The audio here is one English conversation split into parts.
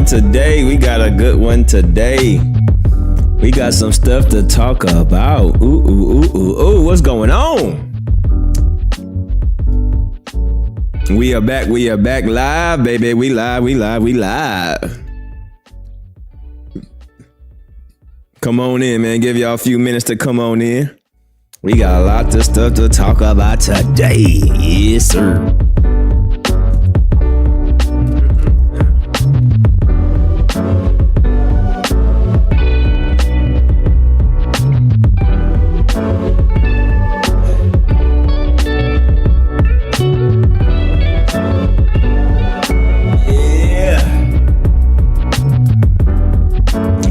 today. We got a good one today. We got some stuff to talk about. Ooh, what's going on? We are back live, baby. We live. Come on in, man. Give y'all a few minutes to come on in. We got a lot of stuff to talk about today. Yes, sir.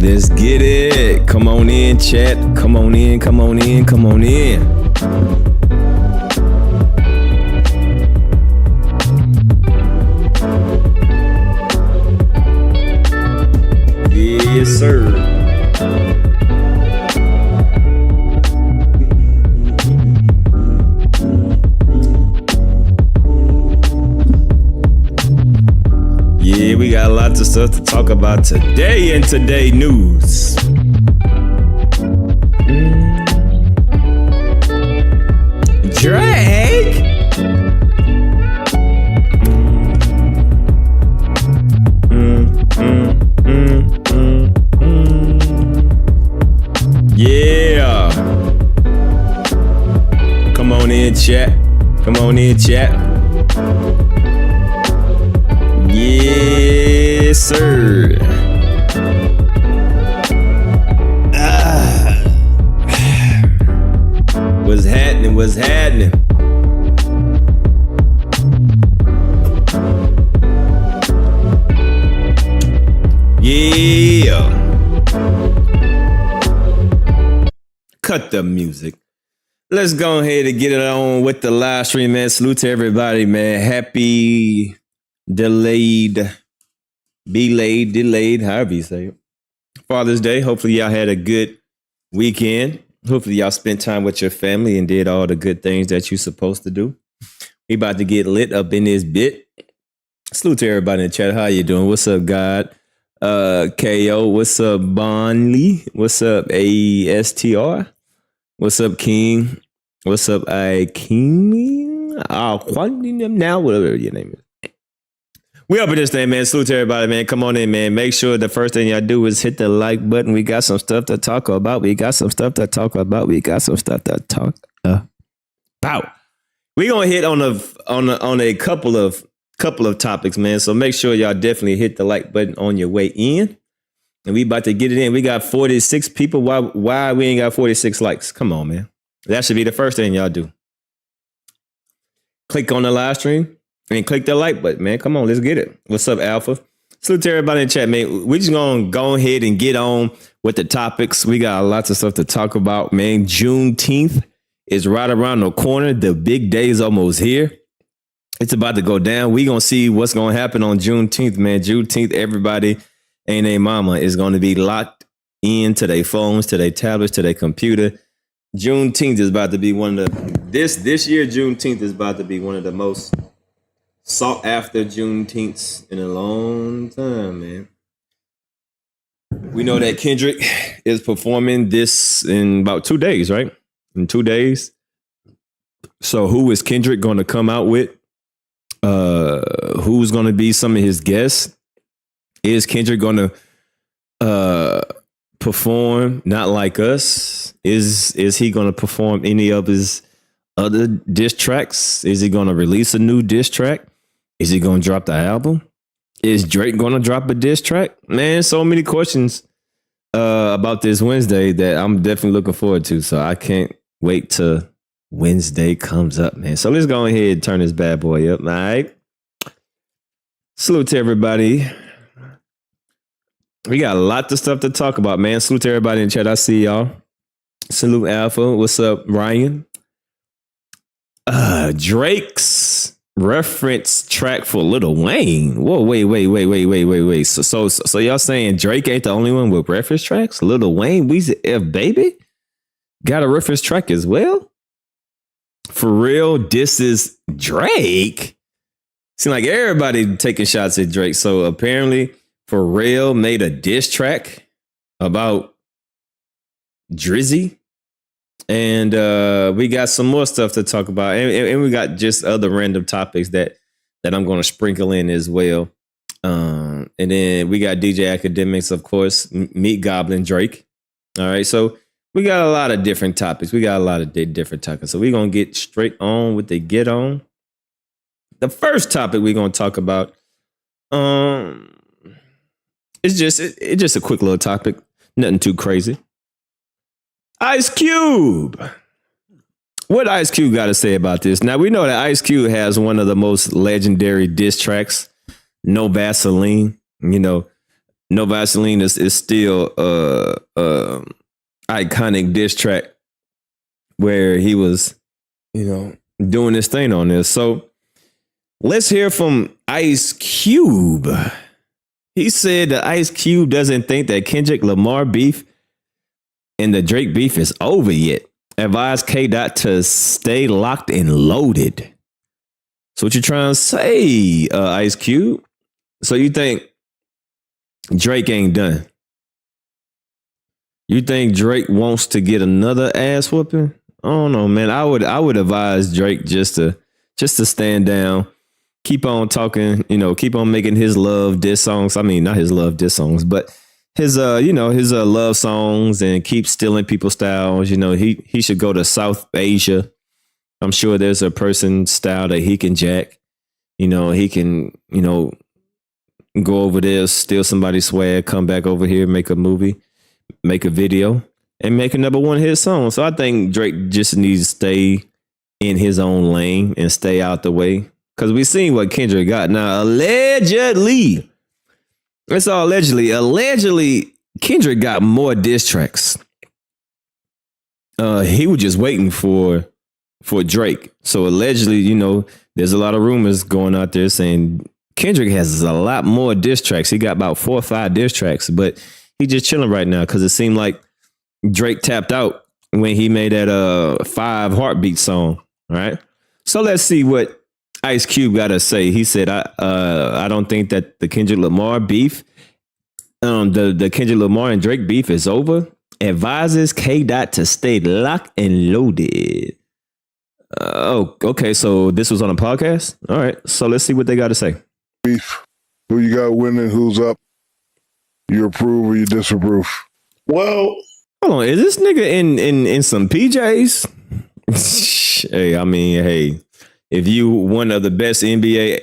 Let's get it. Come on in, chat. Come on in. Yes, sir. Yeah, we got lots of stuff to talk about today in Today News. Drake? Yeah. Come on in, chat. Yes, sir. What's happening? Yeah. Cut the music. Let's go ahead and get it on with the live stream, man. Salute to everybody, man. Happy delayed, however you say it, Father's Day. Hopefully y'all had a good weekend. Hopefully y'all spent time with your family and did all the good things that you're supposed to do. We about to get lit up in this bit. Salute to everybody in the chat. How you doing? What's up, God? KO. What's up, Bonley? What's up, ASTR? What's up, King? What's up, King? Now, whatever your name is. We up in this thing, man. Salute to everybody, man. Come on in, man. Make sure the first thing y'all do is hit the like button. We got some stuff to talk about. We got a couple of topics, man. So make sure y'all definitely hit the like button on your way in. And we about to get it in. We got 46 people. Why we ain't got 46 likes? Come on, man. That should be the first thing y'all do. Click on the live stream. And click that like button, man. Come on, let's get it. What's up, Alpha? Salute to everybody in the chat, man. We're just going to go ahead and get on with the topics. We got lots of stuff to talk about, man. Juneteenth is right around the corner. The big day is almost here. It's about to go down. We're going to see what's going to happen on Juneteenth, man. Juneteenth, everybody and their mama is going to be locked into their phones, to their tablets, to their computer. Juneteenth is about to be one of the... This year, Juneteenth is about to be one of the most sought after Juneteenths in a long time, man. We know that Kendrick is performing this in about 2 days, right? In 2 days. So who is Kendrick going to come out with? Who's going to be some of his guests? Is Kendrick going to perform Not Like Us? Is he going to perform any of his other diss tracks? Is he going to release a new diss track? Is he going to drop the album? Is Drake going to drop a diss track? Man, so many questions about this Wednesday that I'm definitely looking forward to. So I can't wait till Wednesday comes up, man. So let's go ahead and turn this bad boy up. All right. Salute to everybody. We got a lot of stuff to talk about, man. Salute to everybody in the chat. I see y'all. Salute Alpha. What's up, Ryan? Drake's reference track for Lil Wayne. Whoa, wait. So y'all saying Drake ain't the only one with reference tracks? Lil Wayne, Weezy F Baby got a reference track as well? For real, this is Drake. Seems like everybody taking shots at Drake. So apparently Pharrell made a diss track about Drizzy. And we got some more stuff to talk about. And we got just other random topics that I'm going to sprinkle in as well. And then we got DJ Akademiks, of course, Meet Goblin Drake. All right. So we got a lot of different topics. We got a lot of different topics. So we're going to get straight on with the get on. The first topic we're going to talk about it's just a quick little topic. Nothing too crazy. Ice Cube. What Ice Cube got to say about this? Now, we know that Ice Cube has one of the most legendary diss tracks, No Vaseline. You know, No Vaseline is still iconic diss track where he was, doing this thing on this. So let's hear from Ice Cube. He said that Ice Cube doesn't think that Kendrick Lamar beef and the Drake beef is over yet. Advise K. Dot to stay locked and loaded. So what you trying to say, Ice Cube? So you think Drake ain't done? You think Drake wants to get another ass whooping? I don't know, man. I would advise Drake just to stand down, keep on talking, keep on making his love diss songs. I mean, not his love diss songs, but his love songs, and keep stealing people's styles. He should go to South Asia. I'm sure there's a person style that he can jack. He can, go over there, steal somebody's swag, come back over here, make a movie, make a video, and make a number one hit song. So I think Drake just needs to stay in his own lane and stay out the way. Because we seen what Kendrick got. Now, allegedly, it's all allegedly. Allegedly, Kendrick got more diss tracks. He was just waiting for Drake. So allegedly, there's a lot of rumors going out there saying Kendrick has a lot more diss tracks. He got about 4 or 5 diss tracks, but he just chilling right now because it seemed like Drake tapped out when he made that 5 Heartbeat song. All right. So let's see what Ice Cube got to say. He said, I don't think that the Kendrick Lamar beef, the Kendrick Lamar and Drake beef is over. Advises K. Dot to stay locked and loaded. Okay. So this was on a podcast. All right. So let's see what they got to say. Beef. Who you got winning? Who's up? You approve or you disapprove? Well, hold on. Is this nigga in some PJs? Hey, if you one of the best NBA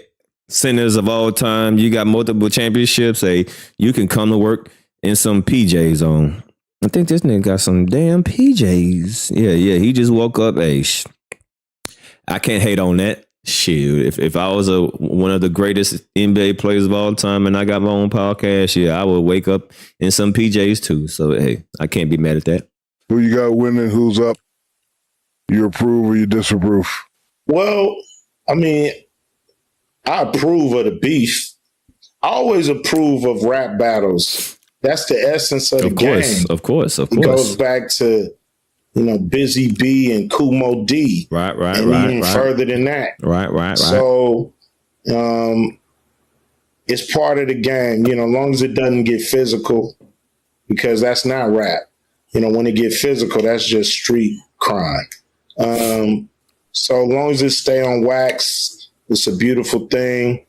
centers of all time, you got multiple championships, hey, you can come to work in some PJs on. I think this nigga got some damn PJs. Yeah. He just woke up. Hey, I can't hate on that. Shit, if I was one of the greatest NBA players of all time and I got my own podcast, I would wake up in some PJs too. So, hey, I can't be mad at that. Who you got winning? Who's up? You approve or you disapprove? Well, I approve of the beef. I always approve of rap battles. That's the essence of the game. Of course. It goes back to, Busy B and Kumo D. Right. And even further than that. Right. So, it's part of the game, as long as it doesn't get physical, because that's not rap. When it get physical, that's just street crime. So long as it stay on wax, it's a beautiful thing.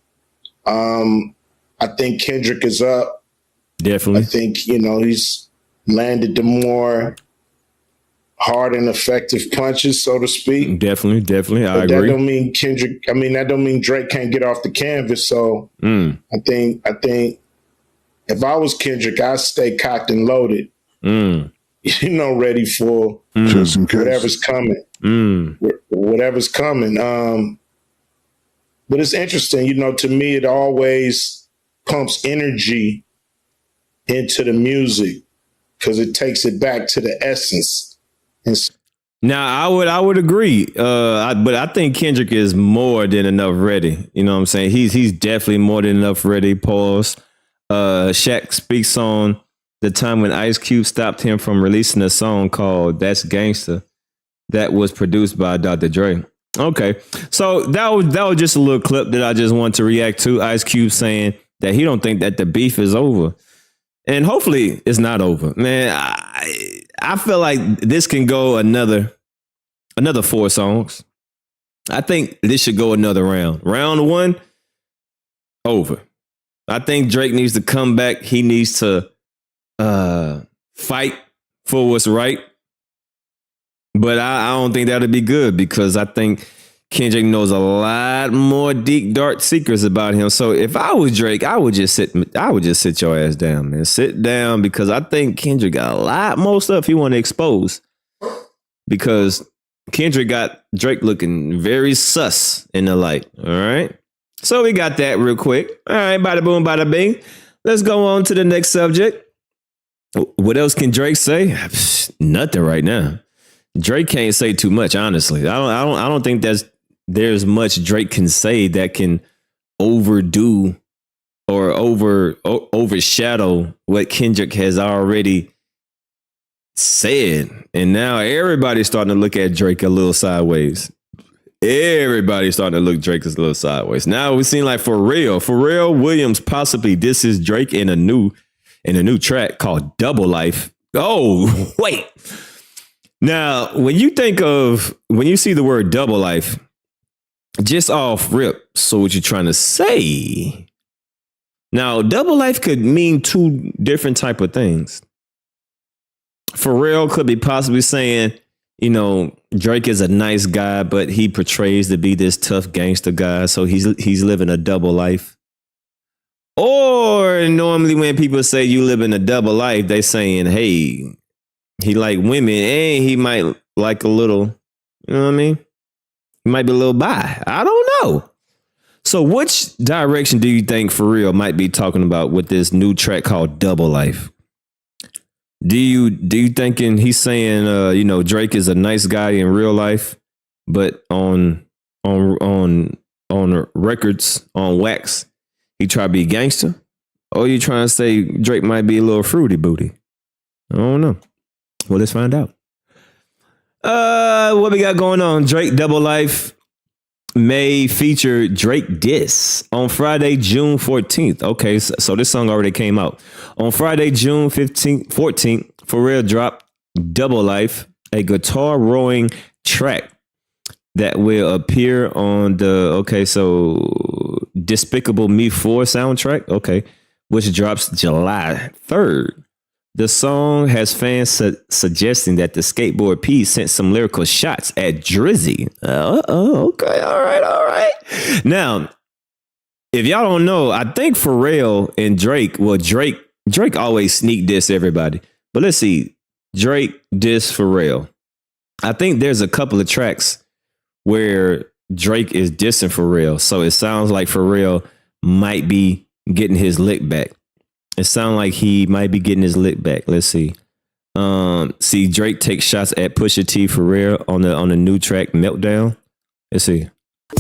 I think Kendrick is up. Definitely. I think, he's landed the more hard and effective punches, so to speak. Definitely. I agree. That don't mean that don't mean Drake can't get off the canvas. So I think if I was Kendrick, I'd stay cocked and loaded. Ready for whatever's coming. Whatever's coming. But it's interesting, to me, it always pumps energy into the music because it takes it back to the essence. Now, I would agree, but I think Kendrick is more than enough ready. You know what I'm saying? He's definitely more than enough ready. Pause. Shaq speaks on the time when Ice Cube stopped him from releasing a song called "That's Gangsta" that was produced by Dr. Dre. Okay, so that was just a little clip that I just want to react to. Ice Cube saying that he don't think that the beef is over. And hopefully it's not over. Man, I feel like this can go another 4 songs. I think this should go another round. Round 1, over. I think Drake needs to come back. He needs to fight for what's right. But I don't think that'll be good because I think Kendrick knows a lot more deep, dark secrets about him. So if I was Drake, I would just sit your ass down, man. Sit down because I think Kendrick got a lot more stuff he want to expose. Because Kendrick got Drake looking very sus in the light. All right. So we got that real quick. All right, bada boom, bada bing. Let's go on to the next subject. What else can Drake say? Nothing right now. Drake can't say too much, honestly. I don't think there's much Drake can say that can overdo or overshadow what Kendrick has already said. And now everybody's starting to look at Drake a little sideways. Everybody's starting to look Drake a little sideways. Now we seem like Pharrel Williams possibly disses Drake in a new track called Double Life. Oh, wait. Now, when you see the word double life, just off rip, so what you're trying to say? Now, double life could mean 2 different type of things. Pharrell could be possibly saying, Drake is a nice guy, but he portrays to be this tough gangster guy, so he's living a double life. Or normally when people say you live in a double life, they saying, hey, he like women and he might like a little, you know what I mean? He might be a little bi. I don't know. So which direction do you think Pharrell might be talking about with this new track called Double Life? Do you thinking he's saying Drake is a nice guy in real life, but on records, on wax, he try to be gangster? Or you trying to say Drake might be a little fruity booty? I don't know. Well, let's find out. What we got going on? Drake Double Life may feature Drake diss on Friday, June 14th. Okay, so this song already came out. On Friday, June 14th, Pharrell dropped Double Life, a guitar rowing track that will appear on the, Despicable Me 4 soundtrack, which drops July 3rd. The song has fans suggesting that the skateboard P sent some lyrical shots at Drizzy. Okay, all right. Now, if y'all don't know, I think Pharrell and Drake, Drake always sneak diss everybody. But let's see, Drake diss Pharrell. I think there's a couple of tracks where Drake is dissing Pharrell. So it sounds like Pharrell might be getting his lick back. It sounds like he might be getting his lick back. Let's see. See Drake take shots at Pusha T Pharrell on the new track Meltdown. Let's see.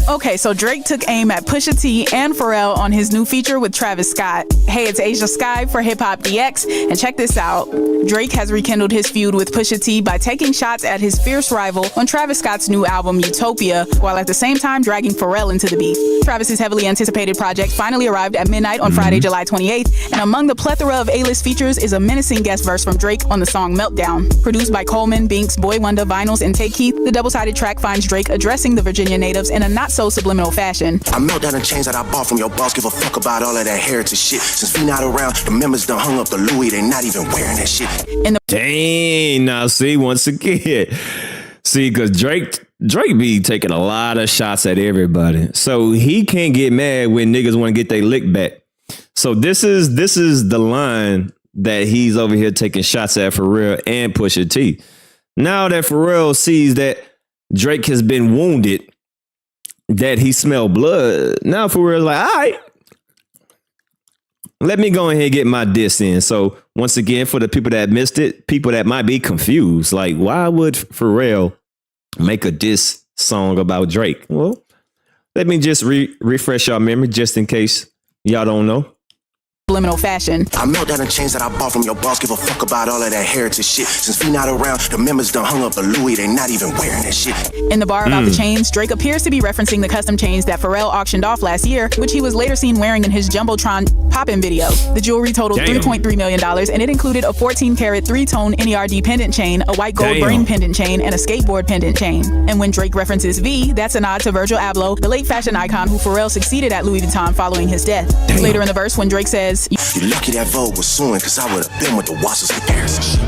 Okay, so Drake took aim at Pusha T and Pharrell on his new feature with Travis Scott. Hey, it's Asia Sky for Hip Hop DX, and check this out. Drake has rekindled his feud with Pusha T by taking shots at his fierce rival on Travis Scott's new album Utopia, while at the same time dragging Pharrell into the beef. Travis's heavily anticipated project finally arrived at midnight on Friday, July 28th, and among the plethora of A-list features is a menacing guest verse from Drake on the song Meltdown. Produced by Coleman, Binks, Boy Wonder, Vinyls, and Take Keith, the double-sided track finds Drake addressing the Virginia natives in a not-so-subliminal fashion. I melt down the chains that I bought from your boss. Give a fuck about all of that heritage shit. Since we not around, the members done hung up the Louis. They not even wearing that shit. Dang, now see, once again. See, because Drake be taking a lot of shots at everybody. So he can't get mad when niggas want to get their lick back. So this is the line that he's over here taking shots at Pharrell and Pusha T. Now that Pharrell sees that Drake has been wounded, that he smelled blood, now Pharrell's like, all right, let me go ahead and get my diss in. So once again, for the people that missed it, people that might be confused, like, why would Pharrell make a diss song about Drake? Well, let me just refresh y'all memory just in case y'all don't know. subliminal fashion. I melt down the chains that I bought from your boss. Give a fuck about all of that heritage shit. Since we not around, the members done hung up the Louis. They not even wearing that shit. In the bar about the chains, Drake appears to be referencing the custom chains that Pharrell auctioned off last year, which he was later seen wearing in his Jumbotron pop-in video. The jewelry totaled $3.3 million, and it included a 14-karat 3-tone NERD pendant chain, a white gold brain pendant chain, and a skateboard pendant chain. And when Drake references V, that's a nod to Virgil Abloh, the late fashion icon who Pharrell succeeded at Louis Vuitton following his death. Later in the verse, when Drake says, "You lucky that Vogue was suing, cause I would've been with the Wassers and Paris and shit."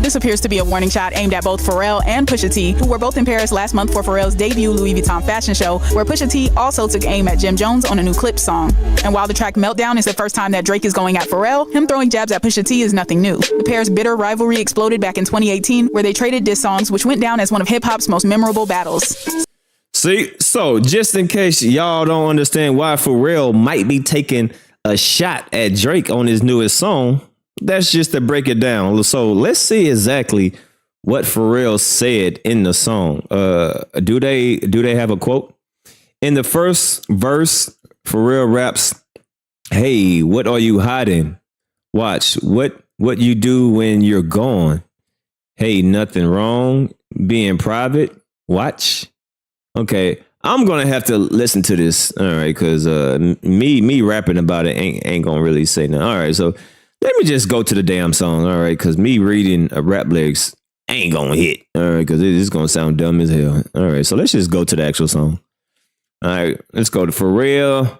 this appears to be a warning shot aimed at both Pharrell and Pusha T, who were both in Paris last month for Pharrell's debut Louis Vuitton fashion show, where Pusha T also took aim at Jim Jones on a new Clips song. And while the track Meltdown is the first time that Drake is going at Pharrell, him throwing jabs at Pusha T is nothing new. The pair's bitter rivalry exploded back in 2018, where they traded diss songs, which went down as one of hip-hop's most memorable battles. See, so just in case y'all don't understand why Pharrell might be taking a shot at Drake on his newest song, that's just to break it down. So let's see exactly what Pharrell said in the song. Do they have a quote? In the first verse, Pharrell raps, "Hey, what are you hiding? Watch what you do when you're gone. Hey, nothing wrong being private. Watch." Okay, I'm gonna have to listen to this, all right, because me rapping about it ain't gonna really say nothing. All right, so let me just go to the damn song, all right, because me reading rap lyrics ain't gonna hit, all right, because it's gonna sound dumb as hell. All right, so let's just go to the actual song. All right, let's go to Pharrell.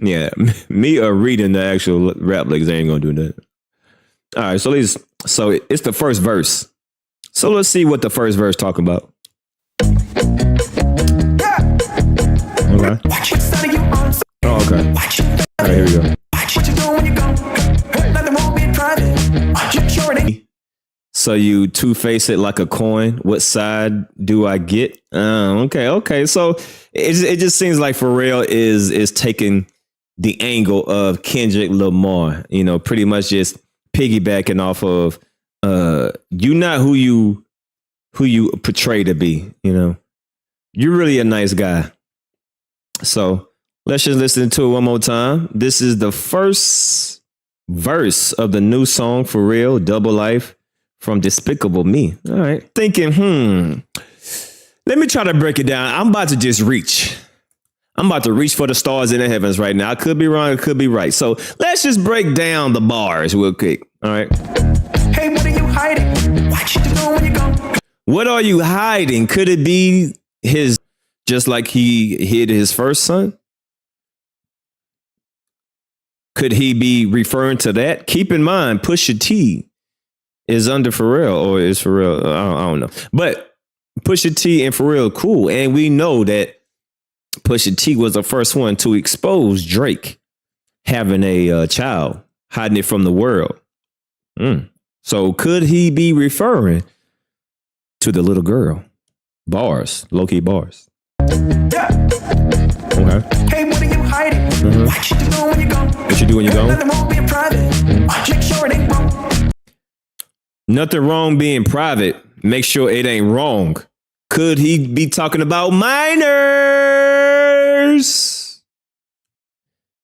Yeah, me reading the actual rap lyrics ain't gonna do that. All right, so it's the first verse. So let's see what the first verse talking about. Okay. Oh, okay. All right, here we go. So you two-face it like a coin. What side do I get? Okay. So it just seems like Pharrell is taking the angle of Kendrick Lamar. You know, pretty much just piggybacking off of you not who you portray to be. You know, you're really a nice guy. So let's just listen to it one more time. This is the first verse of the new song Pharrell, Double Life, from Despicable Me. All right. Thinking, let me try to break it down. I'm about to just reach. I'm about to reach for the stars in the heavens right now. I could be wrong. I could be right. So let's just break down the bars real quick. All right. Hey, what are you hiding? What you doing when you go? What are you hiding? Could it be his, just like he hid his first son? Could he be referring to that? Keep in mind, Pusha T is under Pharrell, or is Pharrell? I don't know. But Pusha T and Pharrell cool. And we know that Pusha T was the first one to expose Drake having a child, hiding it from the world. So could he be referring to the little girl? Bars, low-key bars. Yeah. Okay. Hey, what are you hiding? What you do when you go? What you do when you go? Nothing wrong being private. Make sure it ain't wrong. Nothing wrong being private. Make sure it ain't wrong. Could he be talking about minors?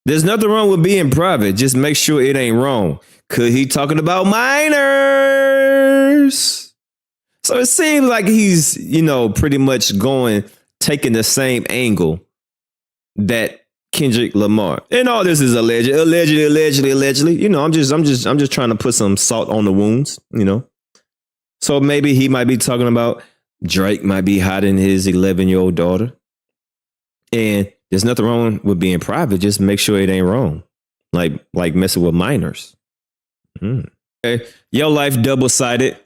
There's nothing wrong with being private. Just make sure it ain't wrong. Could he talking about minors? So it seems like he's, pretty much taking the same angle that Kendrick Lamar. And all this is allegedly. I'm just trying to put some salt on the wounds, So maybe he might be talking about Drake might be hiding his 11-year-old daughter. And there's nothing wrong with being private. Just make sure it ain't wrong. Like messing with minors. Okay. Your life double-sided.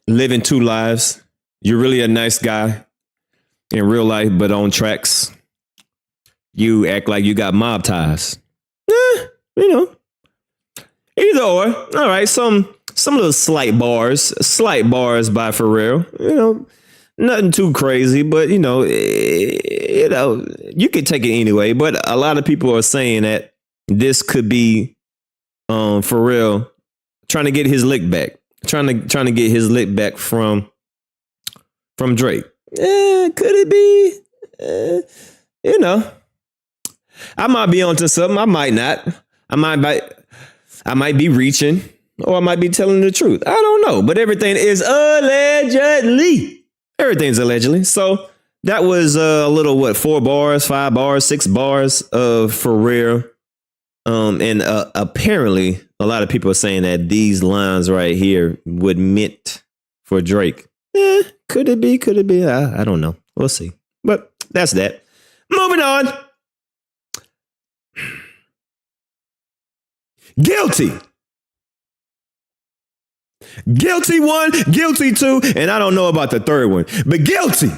Living two lives. You're really a nice guy in real life, but on tracks, you act like you got mob ties. Either or. All right, some little slight bars by Pharrell. Nothing too crazy, but you could take it anyway. But a lot of people are saying that this could be Pharrell trying to get his lick back. Trying to get his lick back from Drake. Could it be? I might be onto something. I might not. I might be reaching, or I might be telling the truth. I don't know, but everything is allegedly. Everything's allegedly. So that was a little 4 bars, 5 bars, 6 bars of Pharrel. And apparently, a lot of people are saying that these lines right here would meant for Drake. Could it be? Could it be? I don't know. We'll see. But that's that. Moving on. Guilty. Guilty 1, guilty 2, and I don't know about the third one, but guilty.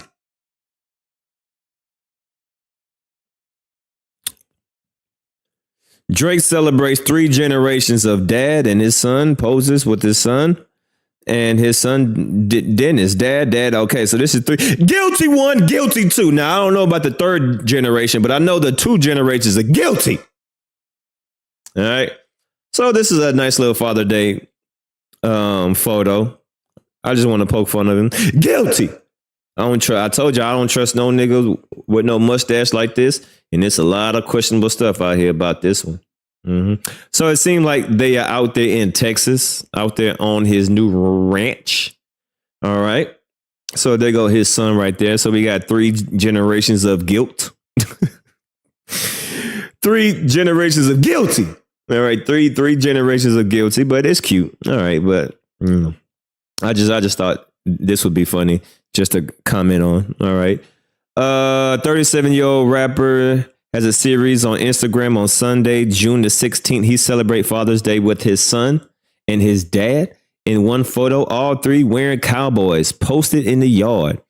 Drake celebrates 3 generations of dad, and his son poses with his son. And his son, Dennis, dad. Okay, so this is 3. Guilty 1, guilty 2. Now, I don't know about the third generation, but I know the 2 generations are guilty. All right. So this is a nice little Father Day photo. I just want to poke fun of him. Guilty. I told you I don't trust no niggas with no mustache like this. And there's a lot of questionable stuff out here about this one. So it seemed like they are out there in Texas, out there on his new ranch. All right. So there go his son right there. So we got 3 generations of guilt. 3 generations of guilty. All right. Three generations of guilty, but it's cute. All right. But I just thought this would be funny just to comment on. All right. 37-year-old rapper has a series on Instagram on Sunday, June the 16th. He celebrates Father's Day with his son and his dad. In one photo, all 3 wearing cowboys posted in the yard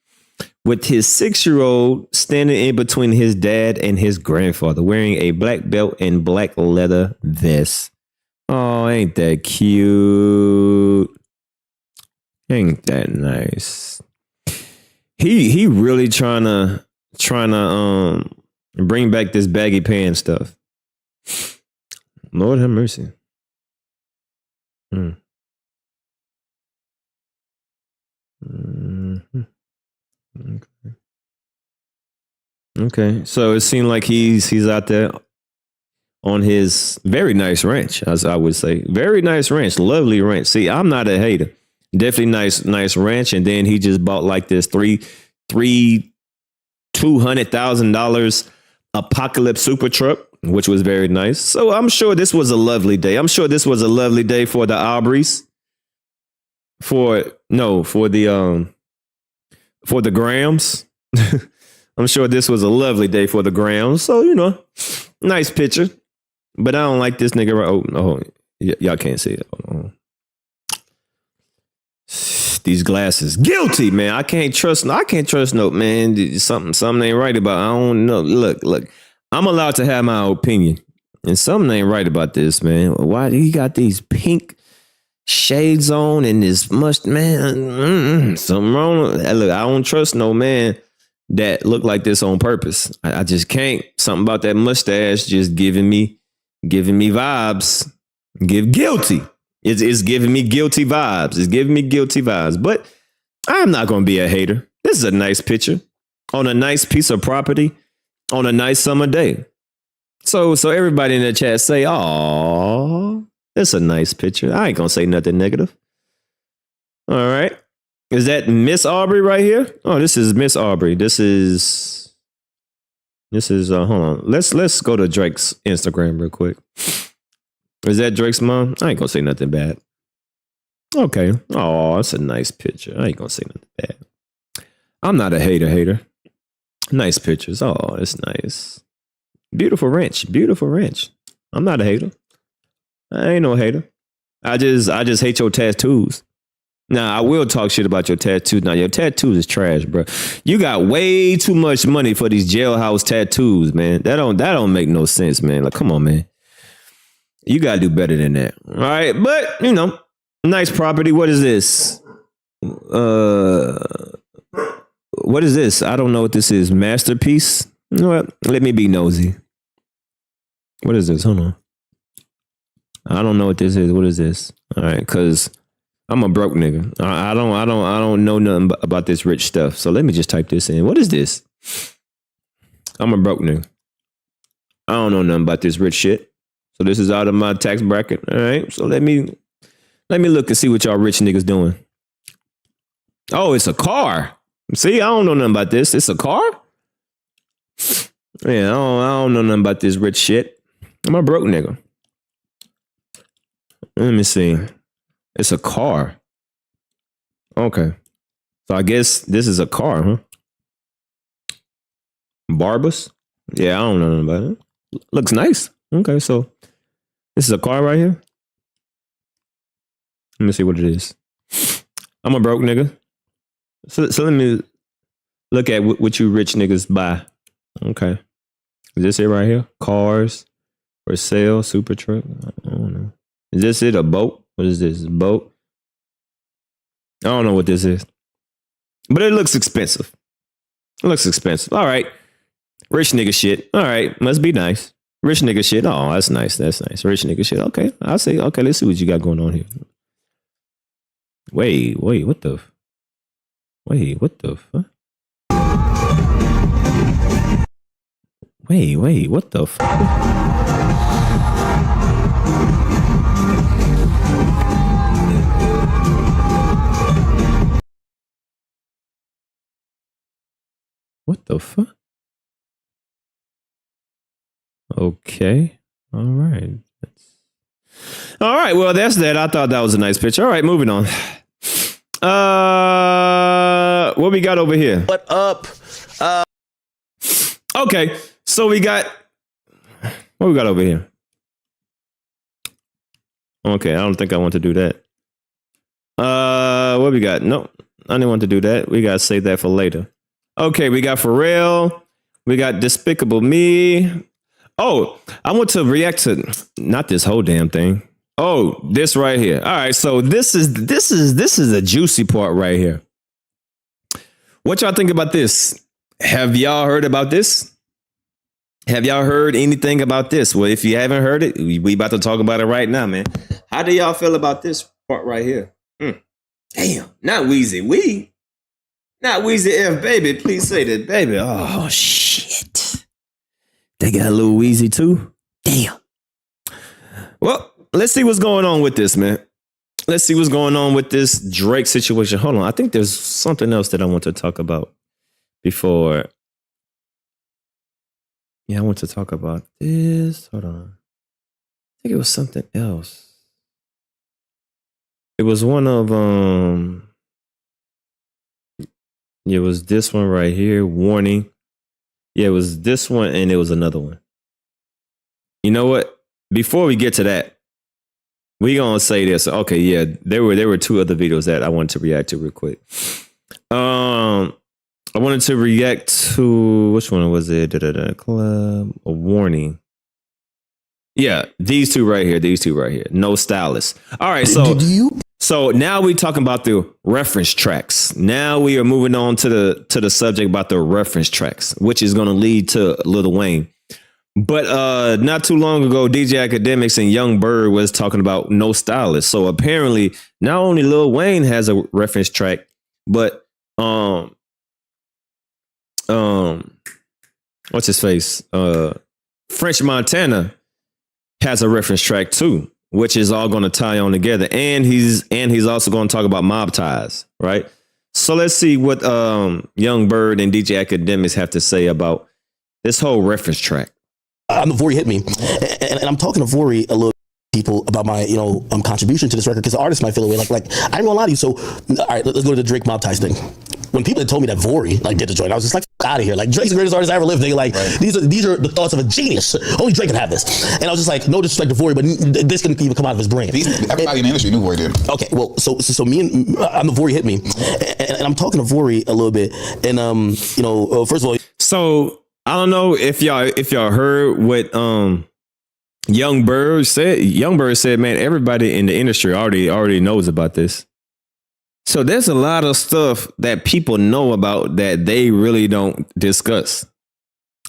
with his 6-year-old standing in between his dad and his grandfather wearing a black belt and black leather vest. Oh, ain't that cute? Ain't that nice? He really trying to bring back this baggy pants stuff. Lord have mercy. Okay. So it seemed like he's out there on his very nice ranch, as I would say. Very nice ranch, lovely ranch. See, I'm not a hater. Definitely nice ranch. And then he just bought like this $200,000 Apocalypse super truck, which was very nice. So I'm sure this was a lovely day. I'm sure this was a lovely day for the Aubreys. For the Grams. I'm sure this was a lovely day for the Grams. So, nice picture. But I don't like this nigga. Y'all can't see it. These glasses. Guilty, man. I can't trust no, man. Something ain't right about. I don't know. Look. I'm allowed to have my opinion. And something ain't right about this, man. Why do you got these pink shades on and this man? Something wrong. Look, I don't trust no man that look like this on purpose. I just can't. Something about that mustache just giving me vibes. Guilty. It's giving me guilty vibes. It's giving me guilty vibes. But I'm not going to be a hater. This is a nice picture on a nice piece of property on a nice summer day. So everybody in the chat say, "Aw, that's a nice picture." I ain't going to say nothing negative. All right. Is that Miss Aubrey right here? Oh, this is Miss Aubrey. This is hold on. Let's go to Drake's Instagram real quick. Is that Drake's mom? I ain't gonna say nothing bad. Okay. Oh, it's a nice picture. I ain't gonna say nothing bad. I'm not a hater. Nice pictures. Oh, it's nice. Beautiful ranch. I'm not a hater. I ain't no hater. I just hate your tattoos. Now, I will talk shit about your tattoos. Now, your tattoos is trash, bro. You got way too much money for these jailhouse tattoos, man. That don't make no sense, man. Like, come on, man. You got to do better than that. All right. But, nice property. What is this? What is this? I don't know what this is. Masterpiece? You know what? Let me be nosy. What is this? Hold on. I don't know what this is. What is this? All right. Because I'm a broke nigga. I don't know nothing about this rich stuff. So let me just type this in. What is this? I'm a broke nigga. I don't know nothing about this rich shit. So this is out of my tax bracket. All right. So let me look and see what y'all rich niggas doing. Oh, it's a car. See, I don't know nothing about this. It's a car? Yeah, I don't know nothing about this rich shit. I'm a broke nigga. Let me see. It's a car. Okay. So I guess this is a car, huh? Barbers? Yeah, I don't know nothing about it. Looks nice. Okay, so this is a car right here. Let me see what it is. I'm a broke nigga. So let me look at what you rich niggas buy. Okay. Is this it right here? Cars for sale, super truck. I don't know. Is this it? A boat? What is this? A boat? I don't know what this is. But it looks expensive. It looks expensive. All right. Rich nigga shit. All right. Must be nice. Rich nigga shit. Oh, that's nice. That's nice. Rich nigga shit. Okay. I'll say, okay, let's see what you got going on here. Wait, what the? Wait, what the fuck? Wait, what the fuck? What the fuck? Okay. All right. All right. Well, that's that. I thought that was a nice picture. All right, moving on. What we got over here? What up? Okay. So we got what we got over here? Okay, I don't think I want to do that. What we got? No, I didn't want to do that. We gotta save that for later. Okay, we got Pharrel. We got Despicable Me. Oh, I want to react to not this whole damn thing. Oh, this right here. All right, so this is a juicy part right here. What y'all think about this? Have y'all heard about this? Have y'all heard anything about this? Well, if you haven't heard it, we about to talk about it right now, man. How do y'all feel about this part right here? Damn, not Weezy. Not Weezy F, baby. Please say that, baby. Oh, shit. They got a little Weezy too? Damn. Well, let's see what's going on with this, man. Let's see what's going on with this Drake situation. Hold on. I think there's something else that I want to talk about before. Yeah, I want to talk about this. Hold on. I think it was something else. It was one of it was this one right here, warning. Yeah, it was this one and it was another one. You know what? Before we get to that, we gonna say this. Okay, yeah, there were two other videos that I wanted to react to real quick. I wanted to react to which one was it? Club a warning. Yeah, these two right here. No stylist. All right, so now we talking about the reference tracks. Now we are moving on to the subject about the reference tracks, which is going to lead to Lil Wayne. But not too long ago, DJ Akademiks and Berg was talking about no stylist. So apparently, not only Lil Wayne has a reference track, but what's his face? French Montana has a reference track too, which is all going to tie on together. And he's also going to talk about mob ties, right? So let's see what Berg and DJ Akademiks have to say about this whole reference track. Vori hit me, and I'm talking to Vori a little people about my contribution to this record because the artist might feel away. Like I ain't gonna lie to you. So all right, let's go to the Drake mob ties thing. When people had told me that Vori did the joint, I was just like, out of here. Like, Drake's the greatest artist I ever lived. They right. These are the thoughts of a genius. Only Drake can have this. And I was just like, no disrespect to Vori, but this can even come out of his brain. Everybody in the industry knew Vori did. Okay, well, so me and Vori hit me, and I'm talking to Vori a little bit, and first of all, so I don't know if y'all heard what Berg said. Berg said, man, everybody in the industry already knows about this. So there's a lot of stuff that people know about that they really don't discuss.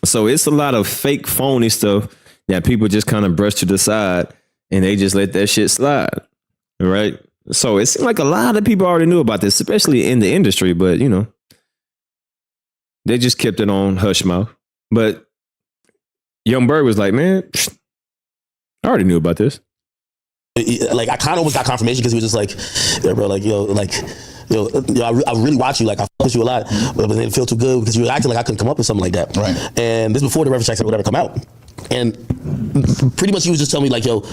So it's a lot of fake, phony stuff that people just kind of brush to the side and they just let that shit slide. Right? So it seemed like a lot of people already knew about this, especially in the industry, but they just kept it on hush mouth. But Berg was like, man, I already knew about this. Like, I kind of almost got confirmation because he was just like, yeah, bro, like, I really watch you. Like, I fuck with you a lot, but it didn't feel too good because you were acting like I couldn't come up with something like that. Right. And this before the reference tracks would ever come out. And pretty much he was just telling me, like, yo,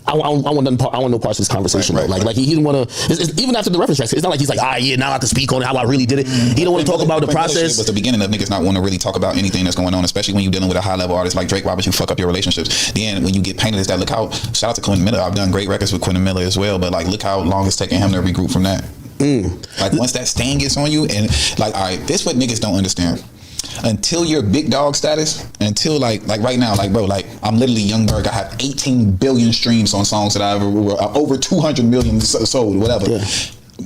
I want no parts of this conversation. Right. Like he didn't want to. Even after the reference tracks, it's not like he's like, now I have to speak on how I really did it. He don't want to talk about the process. But the beginning of niggas not want to really talk about anything that's going on, especially when you're dealing with a high level artist like Drake Roberts, you fuck up your relationships. Then when you get painted as that, look how, shout out to Quentin Miller. I've done great records with Quentin Miller as well, but like, look how long it's taking him to regroup from that. Like, once that stain gets on you, and like, all right, this what niggas don't understand. Until your big dog status, until like right now, like, bro, like, I'm literally Young Berg. I have 18 billion streams on songs that I ever were over 200 million sold, whatever. Yeah.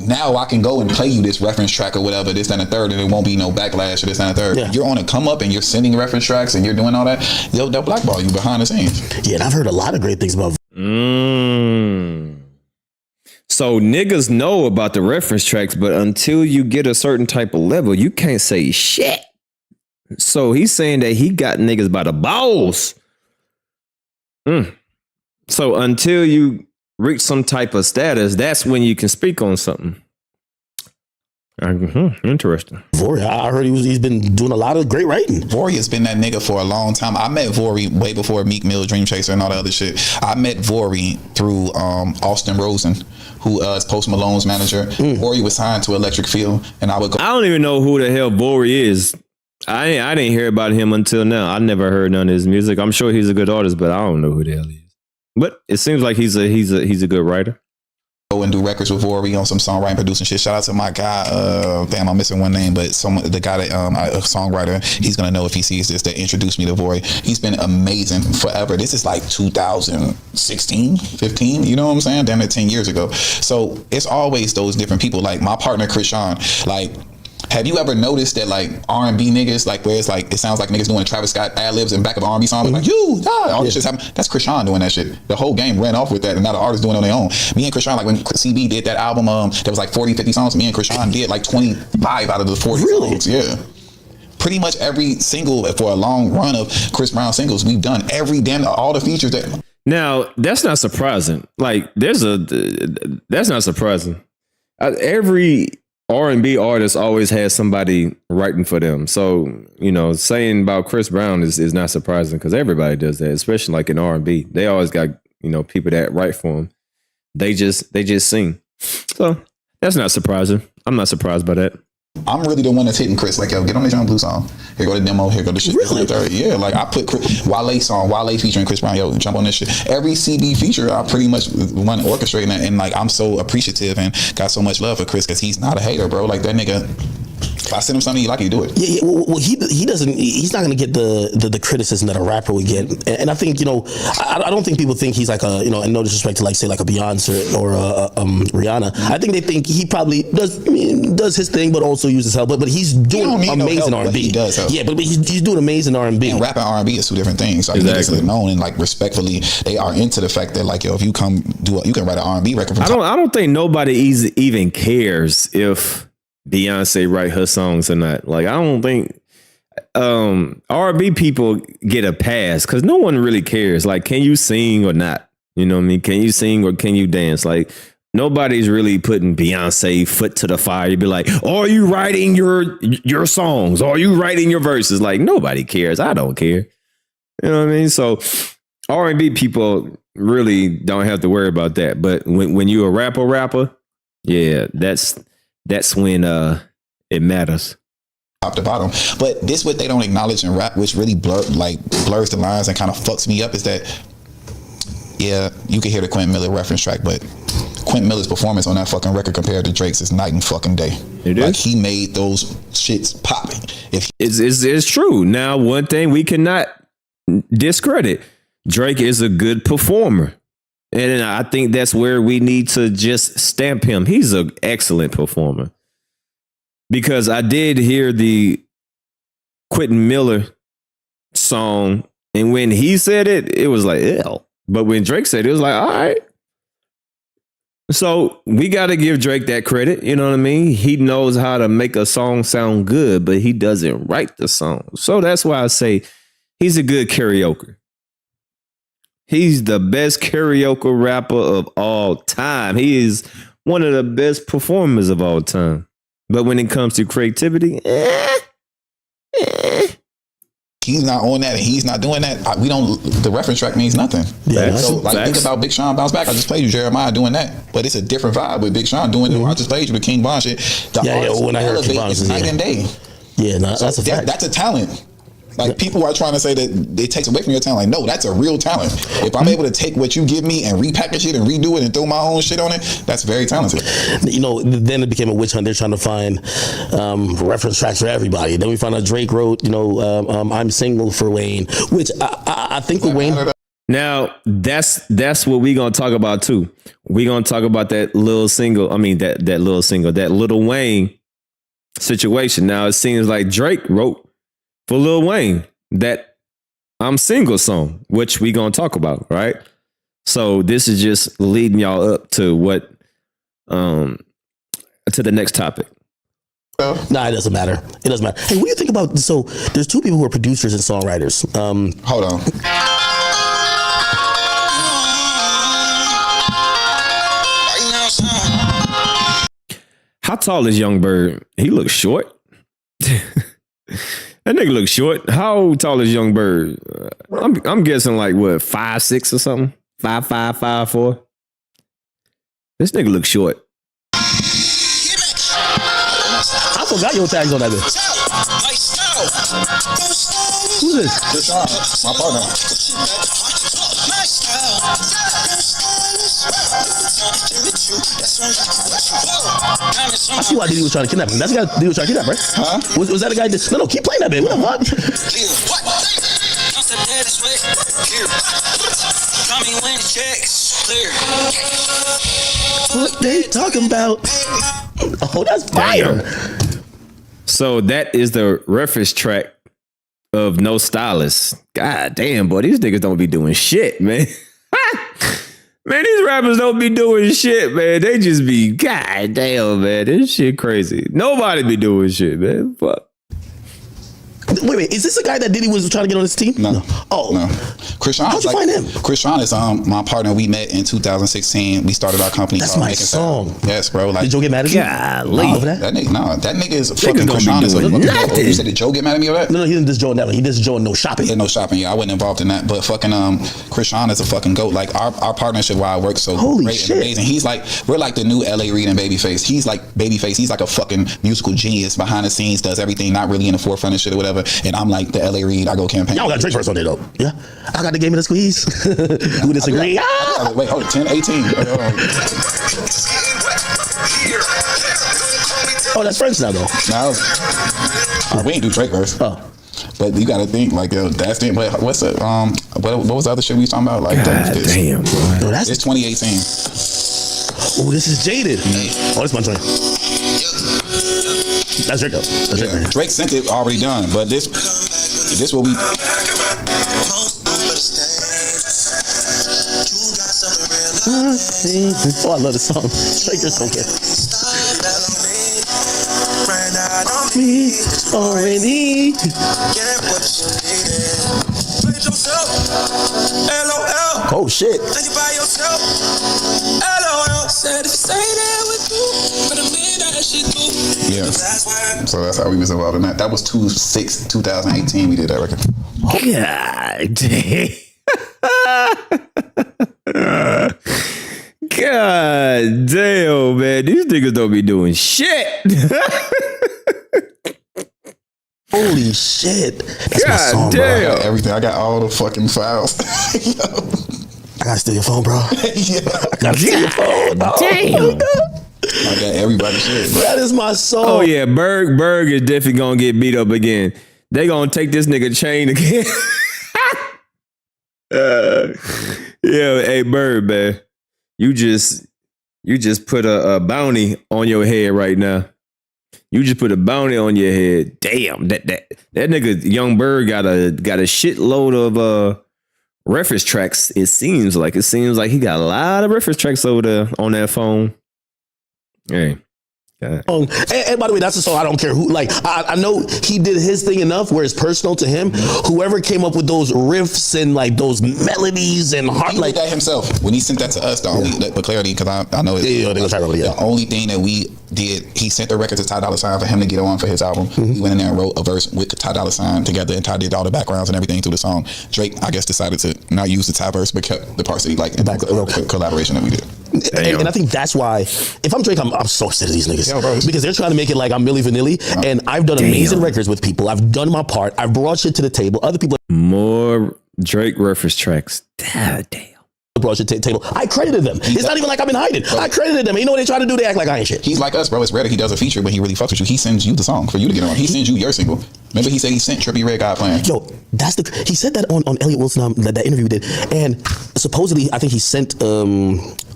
Now I can go and play you this reference track or whatever, this, that, and the third, and it won't be no backlash or this, that, and the third. Yeah. You're on a come up and you're sending reference tracks and you're doing all that, they'll blackball you behind the scenes. Yeah, and I've heard a lot of great things about. So niggas know about the reference tracks, but until you get a certain type of level, you can't say shit. So he's saying that he got niggas by the balls. So until you reach some type of status, that's when you can speak on something. Interesting. Vori, I heard he's been doing a lot of great writing. Vori has been that nigga for a long time. I met Vori way before Meek Mill, Dream Chaser, and all that other shit. I met Vori through Austin Rosen, who is Post Malone's manager. Vori was signed to Electric Field, and I would go. I don't even know who the hell Vori is. I didn't hear about him until now. I never heard none of his music. I'm sure he's a good artist, but I don't know who the hell he is. But it seems like he's a good writer. Go and do records with Vori on some songwriting, producing shit. Shout out to my guy. Damn, I'm missing one name, but the guy that a songwriter. He's gonna know if he sees this. That introduced me to Vori. He's been amazing forever. This is like 2016, 15. You know what I'm saying? Damn it, 10 years ago. So it's always those different people. Like my partner Chris Sean. Like, have you ever noticed that like R&B niggas, like where it's like it sounds like niggas doing Travis Scott ad-libs in back of R&B songs, like all this shit's happening. That's Chris Sean doing that shit. The whole game ran off with that, and now the artists doing it on their own. Me and Chris Sean, like when CB did that album, that was like 40, 50 songs. Me and Chris Sean did like 25 out of the 40 songs. Yeah. Pretty much every single for a long run of Chris Brown singles, we've done all the features that. Now that's not surprising. Like that's not surprising. Every R&B artist always has somebody writing for them. So, saying about Chris Brown is not surprising because everybody does that, especially like in R&B. They always got, people that write for them. They just sing. So that's not surprising. I'm not surprised by that. I'm really the one that's hitting Chris. Like, yo, get on this Young Blue song. Here go the demo. Here go the shit. Really? Yeah, like I put Wale song, Wale featuring Chris Brown. Yo, jump on this shit. Every CB feature, I pretty much want to orchestrate that. And like, I'm so appreciative and got so much love for Chris because he's not a hater, bro. Like that nigga. If I send him something, he like he do it. Yeah. Well, he doesn't. He's not going to get the criticism that a rapper would get. And I think I don't think people think he's like a and no disrespect to like say like a Beyonce or Rihanna. I think they think he probably does his thing, but also uses help. But he's doing amazing R&B. He does help. Yeah, but he's doing amazing R&B. And rap and R&B is two different things. So exactly. Niggas are known and like respectfully, they are into the fact that like yo, if you come you can write an R&B record. I don't think nobody even cares if Beyonce write her songs or not. Like I don't think R&B people get a pass because no one really cares. Like, can you sing or not? You know what I mean? Can you sing or can you dance? Like nobody's really putting Beyonce foot to the fire. You'd be like, are you writing your songs? Are you writing your verses? Like nobody cares. I don't care. You know what I mean? So R&B people really don't have to worry about that. But when you're a rapper, yeah, that's when it matters. Top to bottom. But this what they don't acknowledge in rap, which really blurs the lines and kind of fucks me up, is that you can hear the Quentin Miller reference track, but Quentin Miller's performance on that fucking record compared to Drake's is night and fucking day. It is. Like he made those shits popping. It's true. Now, one thing we cannot discredit, Drake is a good performer. And I think that's where we need to just stamp him. He's an excellent performer. Because I did hear the Quentin Miller song, and when he said it, it was like, ew. But when Drake said it, it was like, all right. So we got to give Drake that credit. You know what I mean? He knows how to make a song sound good, but he doesn't write the song. So that's why I say he's a good karaoke. He's the best karaoke rapper of all time. He is one of the best performers of all time. But when it comes to creativity, he's not on that and he's not doing that. We don't. The reference track means nothing. Yeah, So like think about Big Sean bounce back. I just played you Jeremiah doing that, but it's a different vibe with Big Sean doing it. I just played you the King Von shit. The when I heard King Von, it's night and day. Yeah, no, that's a fact. That's a talent. Like people are trying to say that it takes away from your talent. Like, no, that's a real talent. If I'm able to take what you give me and repackage it and redo it and throw my own shit on it, that's very talented. You know, then it became a witch hunt. They're trying to find reference tracks for everybody. Then we found out Drake wrote, I'm single for Wayne, which I think with Wayne. Now that's what we gonna talk about too. We gonna talk about that little single. I mean that Lil Wayne situation. Now it seems like Drake wrote for Lil Wayne that I'm Single song, which we gonna talk about, right? So this is just leading y'all up to what to the next topic. Nah, it doesn't matter. It doesn't matter. Hey, what do you think about? So there's two people who are producers and songwriters. Hold on. How tall is Young Berg? He looks short. That nigga looks short. How tall is Young Berg? I'm guessing like what, 5'6" or something? 5'5", 5'4". This nigga looks short. I forgot your tags on that bitch. Who's this? Chris Sean, my partner. I see why Diddy was trying to kidnap him. That's the guy Diddy was trying to kidnap, right? Huh? Was that the guy that... No, keep playing that bit. What the fuck? What they talking about? Oh, that's fire. So that is the reference track of No Stylist. God damn, boy, these niggas don't be doing shit, man. Man, these rappers don't be doing shit, man. They just be, god damn, man. This shit crazy. Nobody be doing shit, man. Fuck. Wait, is this the guy that Diddy was trying to get on his team? No. Oh. No. Chris Sean. How'd you find him? Chris Sean is my partner. We met in 2016. We started our company. That's called my Making song. Sound. Yes, bro. Like, did Joe get mad at you? Golly. Over that? That nigga is fucking gonna Chris be Sean. Is doing nothing. You said did Joe get mad at me over that? No, he didn't diss Joe on that one. He dissed Joe and No Shopping. Yeah, No Shopping. Yeah, I wasn't involved in that. But fucking Chris Sean is a fucking goat. Like our partnership, why it works so Holy great shit. and amazing. He's like, we're like the new LA Reid and Babyface. He's like Babyface. He's like a fucking musical genius behind the scenes, does everything, not really in the forefront and shit or whatever. And I'm like the LA Reid. I go campaign. Y'all got Drake verse on there though. Yeah. I got the game of the squeeze. Who disagree? Wait, hold on. 10, 18. Oh, that's French now though. Now, we ain't do Drake verse. Oh. But you gotta think like that's the. But what's the what was the other shit we was talking about? Like God damn, boy. No, that's it's 2018. Oh, this is Jaded. Oh, this my joint. That's Drake though. That's Drake, man. Drake sent it already done, but this what we. Oh, I love this song. Drake is so good. Me already. Oh shit. Yeah. So that's how we was involved in that. That was 2018 we did that record. God damn. God damn, man. These niggas don't be doing shit. Holy shit. That's my God song, damn. I got everything. I got all the fucking files. I gotta steal your phone, bro. Yeah. I gotta steal your phone. Dog. Damn. I got everybody's shit. That is my song. Oh yeah, Berg is definitely gonna get beat up again. They gonna take this nigga chain again. Yeah, hey Berg, man, you just put a bounty on your head right now. You just put a bounty on your head. Damn, that nigga Young Berg got a shitload of reference tracks. It seems like he got a lot of reference tracks over there on that phone. Hey, And by the way, that's a song I don't care who. Like, I know he did his thing enough where it's personal to him. Whoever came up with those riffs and like those melodies and heart, he like did that himself when he sent that to us. The only for clarity, because I know the only thing that we did, he sent the record to Ty Dolla $ign for him to get on for his album. He went in there and wrote a verse with Ty Dolla $ign together, and Ty did all the backgrounds and everything through the song. Drake, I guess, decided to not use the Ty verse, but kept the parts that he liked in the collaboration that we did. And I think that's why, if I'm Drake, I'm so sick of these niggas. Because they're trying to make it like I'm Milli Vanilli, and I've done amazing records with people. I've done my part. I've brought shit to the table. Other people more Drake reference tracks. Damn. Brought shit to the table. I credited them. It's not even like I've been hiding. I credited them. You know what they try to do? They act like I ain't shit. He's like us, bro. It's rare that he does a feature when he really fucks with you. He sends you the song for you to get on. He sends you your single. Remember, he said he sent Trippie Red God Plan. Yo, he said that on Elliot Wilson, that interview we did, and supposedly I think he sent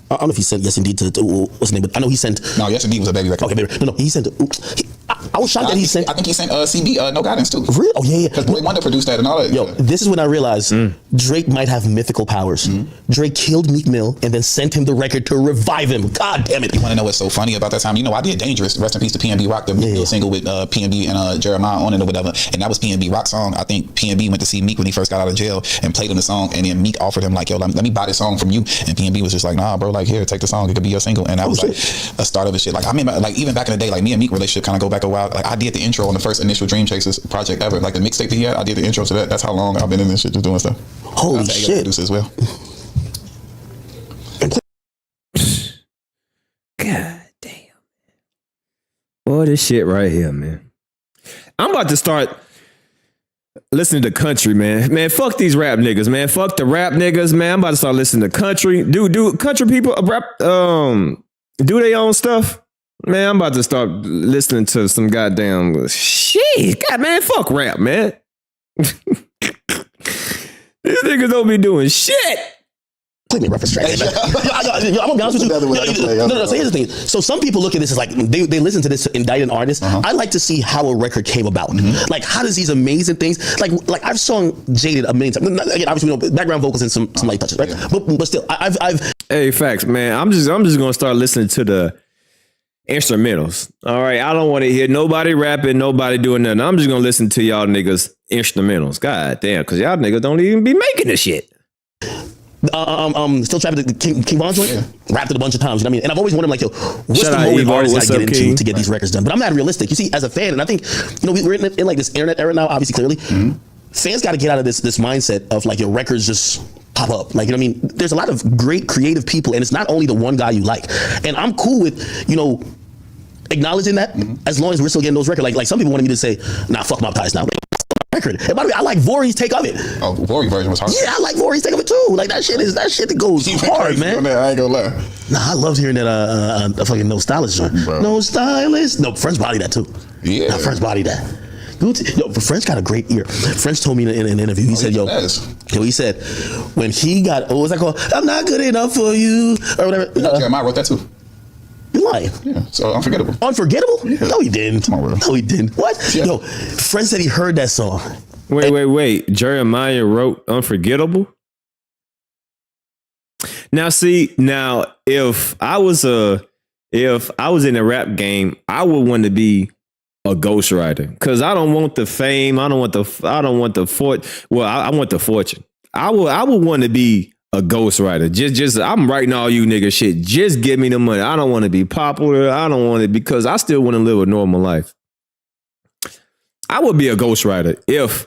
I don't know if he sent Yes Indeed to what's the name, but I know he sent. No, Yes Indeed was a baby record. Okay, baby. No, he sent. I was shocked that he sent. I think he sent CB No Guidance too. Really? Oh yeah. Because Boy Wonder produced that and all that. Yo, this is when I realized Drake might have mythical powers. Drake killed Meek Mill and then sent him the record to revive him. God damn it! You want to know what's so funny about that time? You know, I did Dangerous. Rest in peace to PNB Rock, the Meek Mill single with PNB and Jeremiah on it or whatever, and that was PNB Rock's song. I think PNB went to see Meek when he first got out of jail and played him the song, and then Meek offered him like, "Yo, let me buy this song from you," and PNB was just like, "Nah, bro, like here, take the song. It could be your single." And that was like a start of the shit. Like I mean, like even back in the day, like me and Meek relationship kind of go back a while. Like I did the intro on the first initial Dream Chasers project ever, like the mixtape that he had. I did the intro to that. That's how long I've been in this shit, just doing stuff. Holy shit! Producer as well. God damn. Boy, this shit right here, man. I'm about to start listening to country, man. Man, fuck these rap niggas, man. Fuck the rap niggas, man. I'm about to start listening to country. Do country people rap do their own stuff? Man, I'm about to start listening to some goddamn shit. God, man, fuck rap, man. These niggas don't be doing shit. Play me reference track. I'm gonna be honest with you. No. So here's the thing. So some people look at this as like they listen to this indict an artist. I like to see how a record came about. Like how does these amazing things like I've sung Jaded a million times. Again, obviously we know background vocals and some light touches, right? But still, I've Hey, facts, man. I'm just gonna start listening to the instrumentals. All right, I don't want to hear nobody rapping, nobody doing nothing. I'm just gonna listen to y'all niggas instrumentals. God damn, because y'all niggas don't even be making this shit. Still trapping the King Von joint. Rapped it a bunch of times. You know what I mean? And I've always wondered, like, yo, what's Shout the out motive Evo, artists what's gotta up, get into King? to get these records done? But I'm not realistic. You see, as a fan, and I think we're in like this internet era now. Obviously, clearly, fans got to get out of this mindset of like your records just pop up. Like, you know what I mean? There's a lot of great creative people, and it's not only the one guy you like. And I'm cool with acknowledging that as long as we're still getting those records. Like some people wanted me to say, nah, fuck Mob Ties now. Record. And by the way, I like Vori's take of it. Oh, Vori version was hard. Yeah, I like Vori's take of it too. Like that shit that goes hard, man. I ain't gonna lie. Nah, I loved hearing that fucking No Stylist joint. No Stylist. No, French body that too. Yeah. Nah, French body that. Yo, French got a great ear. French told me in an interview, he said, he said, when he got, what was that called? I'm not good enough for you, or whatever. Jeremiah wrote that too. You lying? Yeah, so Unforgettable. Unforgettable? Yeah. No, he didn't. Come on, bro. No, he didn't. What? Yeah. Yo, French said he heard that song. Wait. Jeremiah wrote Unforgettable? Now, see, if I was in the rap game, I would want to be a ghostwriter because I don't want the fame. I want the fortune. Well, I want the fortune. I would want to be a ghostwriter. Just I'm writing all you nigga shit. Just give me the money. I don't want to be popular. I don't want it because I still want to live a normal life. I would be a ghostwriter if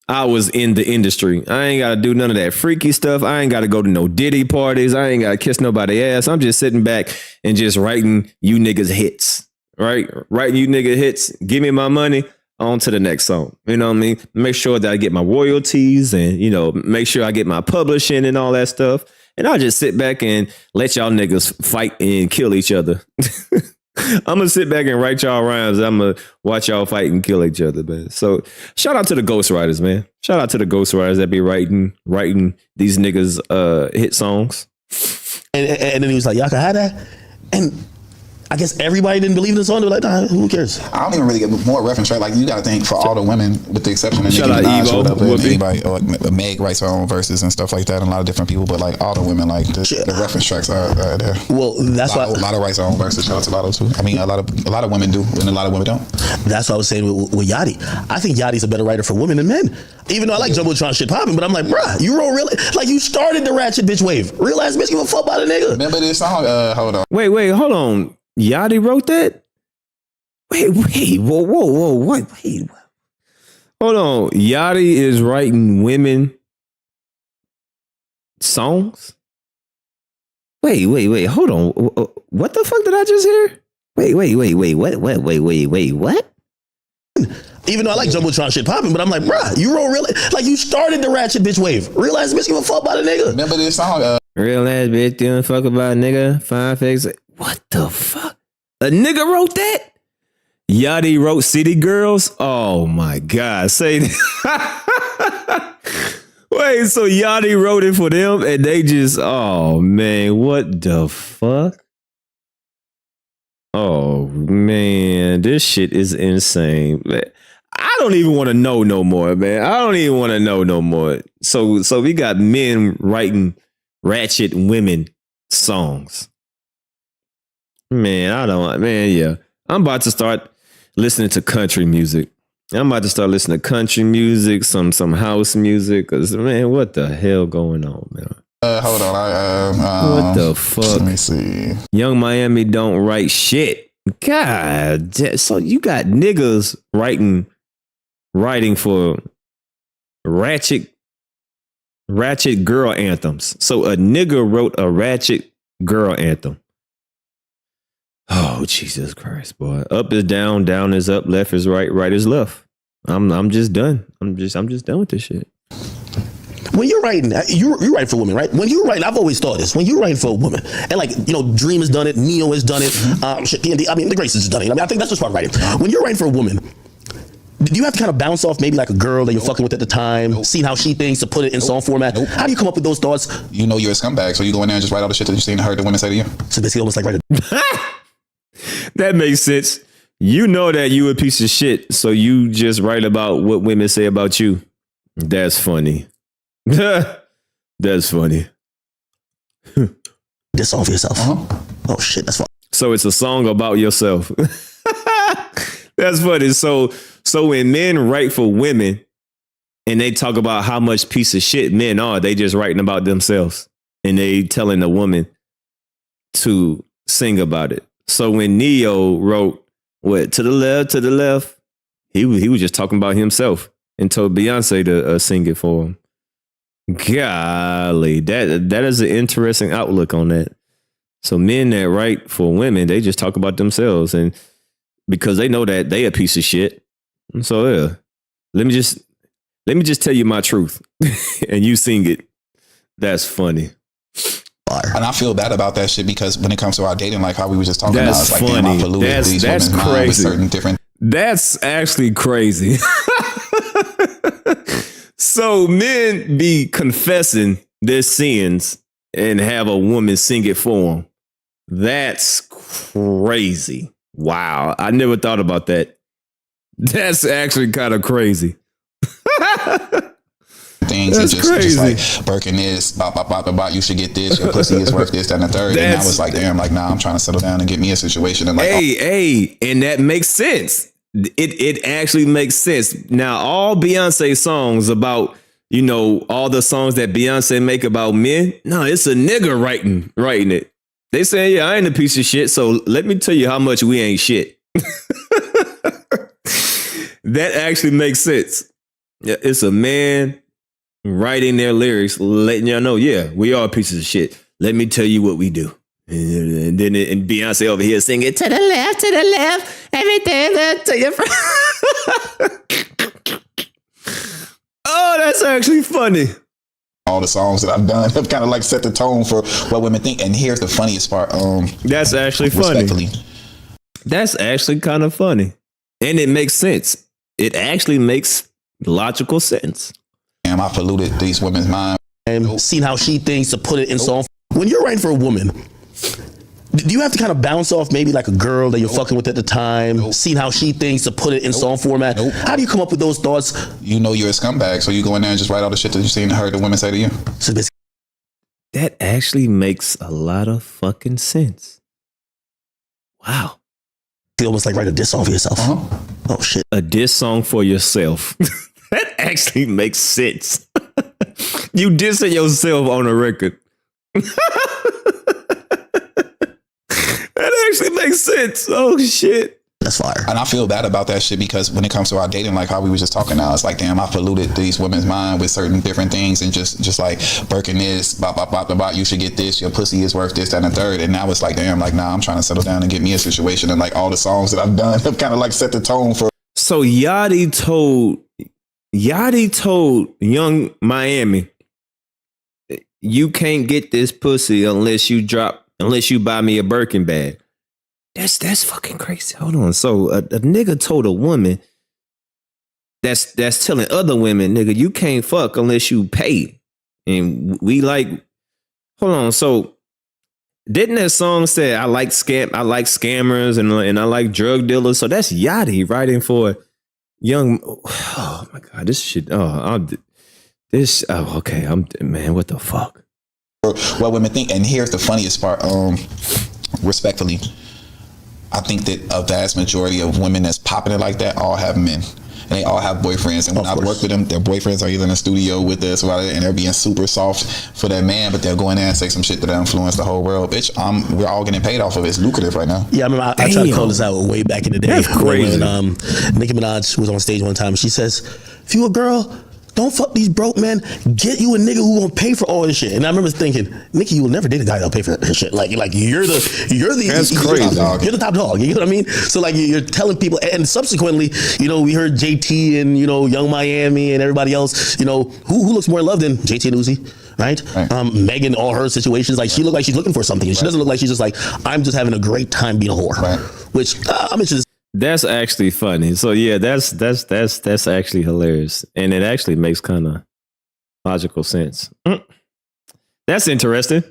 I was in the industry. I ain't got to do none of that freaky stuff. I ain't got to go to no Diddy parties. I ain't got to kiss nobody's ass. I'm just sitting back and just writing you niggas hits, right? Writing you nigga hits. Give me my money. On to the next song. You know what I mean? Make sure that I get my royalties and, make sure I get my publishing and all that stuff. And I'll just sit back and let y'all niggas fight and kill each other. I'm going to sit back and write y'all rhymes. I'm going to watch y'all fight and kill each other, man. So shout out to the ghostwriters, man. Shout out to the ghostwriters that be writing these niggas hit songs. And then he was like, y'all can have that? And I guess everybody didn't believe in the song. They were like, nah, who cares? I don't even really get more reference track. Like you got to think for all the women, with the exception of Shout Nicki out Minaj, Evo, showed up, and Whoopi. anybody, or Meg writes her own verses and stuff like that, and a lot of different people. But like all the women, like the reference tracks are there. Well, that's why a lot of writes her own verses. Shout out to Lotto too. I mean, a lot of women do, and a lot of women don't. that's what I was saying with Yachty. I think Yachty's a better writer for women than men. Even though I like Jumbotron shit popping, but I'm like, bruh, you wrote really like you started the ratchet bitch wave. Real ass bitch give a fuck about a nigga. Remember this song? Hold on. Wait, hold on. Yachty wrote that? Wait, whoa, what? Wait, hold on. Yachty is writing women songs? Wait, hold on. What the fuck did I just hear? Wait, what? Even though I like Jumbotron shit popping, but I'm like, bruh, you wrote really like you started the ratchet bitch wave. Real ass bitch give a fuck about a nigga. Remember this song? Real ass bitch doing fuck about a nigga. 5 fakes. What the fuck? A nigga wrote that? Yachty wrote City Girls? Oh my God. Say that. Wait, so Yachty wrote it for them and they just, oh man, what the fuck? Oh man, this shit is insane. I don't even want to know no more, man. I don't even want to know no more. So we got men writing ratchet women songs. Man, yeah. I'm about to start listening to country music. I'm about to start listening to country music, some house music. Cause man, what the hell going on, man? Hold on. What the fuck? Let me see. Young Miami don't write shit. God, so you got niggas writing for ratchet girl anthems. So a nigga wrote a ratchet girl anthem. Oh, Jesus Christ, boy. Up is down, down is up, left is right, right is left. I'm just done. I'm just done with this shit. When you're writing, you write for women, right? When you're writing, I've always thought this. When you're writing for a woman, and like, you know, Dream has done it, Neo has done it, shit, P&D, I mean, the Graces has done it. I mean, I think that's just part of writing. When you're writing for a woman, do you have to kind of bounce off maybe like a girl that you're fucking with at the time, seeing how she thinks to put it in song format? How do you come up with those thoughts? You know you're a scumbag, so you go in there and just write all the shit that you seen and heard the women say to you. So basically almost like writing. That makes sense. You know that you a piece of shit, so you just write about what women say about you. That's funny. That's funny. This song for yourself. Oh shit, that's fun. So it's a song about yourself. That's funny. So when men write for women and they talk about how much piece of shit men are, they just writing about themselves and they telling the woman to sing about it. So when Neo wrote what to the left, he was just talking about himself and told Beyonce to sing it for him. Golly, that is an interesting outlook on that. So men that write for women, they just talk about themselves, and because they know that they a piece of shit. So yeah, let me just tell you my truth, and you sing it. That's funny. And I feel bad about that shit because when it comes to our dating life, how we were just talking about, it's like, funny. damn, I polluted these That's women's mind with crazy. certain different. That's actually crazy. So men be confessing their sins and have a woman sing it for them. That's crazy. Wow. I never thought about that. That's actually kind of crazy. Things That's just crazy. like Birkin this, bop, you should get this, your pussy is worth this, that, and the third. And I was like, damn, like, nah, I'm trying to settle down and get me a situation. And like, Hey, and that makes sense. It actually makes sense. Now, all Beyonce songs about, you know, all the songs that Beyonce make about men, no, it's a nigga writing it. They saying, yeah, I ain't a piece of shit, so let me tell you how much we ain't shit. That actually makes sense. Yeah, it's a man writing their lyrics, letting y'all know, yeah, we are pieces of shit. Let me tell you what we do. And then and Beyonce over here singing to the left, everything that to your front. Oh, that's actually funny. all the songs that I've done have kind of like set the tone for what women think. And here's the funniest part. That's actually funny. Respectfully. That's actually kind of funny. And it makes sense. It actually makes logical sense. Damn, I polluted these women's mind. And seen how she thinks to put it in song. When you're writing for a woman, Do you have to kind of bounce off maybe like a girl that you're fucking with at the time, seeing how she thinks to put it in song format? How do you come up with those thoughts? You know you're a scumbag, so you go in there and just write all the shit that you seen and heard the women say to you. So That actually makes a lot of fucking sense. Wow. you almost like write a diss song for yourself. Oh shit. A diss song for yourself. That actually makes sense. You dissing yourself on a record. That actually makes sense. Oh shit. That's fire. And I feel bad about that shit because when it comes to our dating, like how we were just talking now, it's like, damn, I polluted these women's mind with certain different things and just like Birkin this, blah, blah, blah, blah, blah, you should get this, your pussy is worth this, that, and the third. And now it's like, damn, like, nah, I'm trying to settle down and get me a situation. And like all the songs that I've done have kind of like set the tone for. So Yachty told Young Miami, you can't get this pussy unless you buy me a Birkin bag. That's fucking crazy. Hold on. So a nigga told a woman that's telling other women, nigga, you can't fuck unless you pay. And we like, hold on. So didn't that song say I like scammers and I like drug dealers? So that's Yachty writing for Young. Oh my God, this shit. Okay. Man, what the fuck? What women think. And here's the funniest part. Respectfully, I think that a vast majority of women that's popping it like that all have men. And they all have boyfriends. And when I work with them, their boyfriends are either in the studio with us or and they're being super soft for their man, but they'll go in there and say some shit that'll influence the whole world. Bitch, we're all getting paid off of it. It's lucrative right now. Yeah, I remember I tried to call this out way back in the day. That's crazy. When Nicki Minaj was on stage one time. She says, if you a girl, don't fuck these broke men. Get you a nigga who gonna pay for all this shit. And I remember thinking, Nicki, you will never date a guy that'll pay for his shit. Like you're the That's crazy. You're the top dog. You know what I mean? So like you're telling people, and subsequently, we heard JT and Young Miami and everybody else. Who looks more in love than JT and Uzi? Right? Megan, all her situations, like she looked like she's looking for something. And she doesn't look like she's just like, I'm just having a great time being a whore. Right. Which I'm interested. That's actually funny. So yeah, that's actually hilarious, and it actually makes kind of logical sense. That's interesting.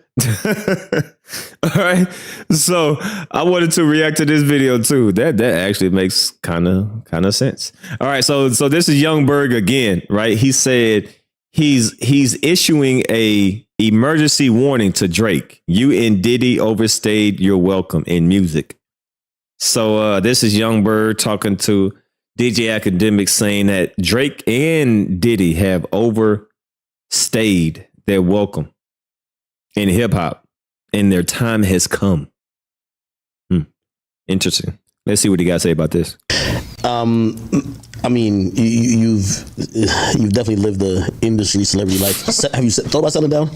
All right, so I wanted to react to this video too. That actually makes kind of sense. All right, so this is Young Berg again, right? He said he's issuing a emergency warning to Drake. You and Diddy overstayed your welcome in music. So this is Young Berg talking to DJ Akademiks, saying that Drake and Diddy have overstayed their welcome in hip hop and their time has come. Interesting. Let's see what you guys say about this. I mean, you've definitely lived the industry celebrity life. Have you thought about settling down?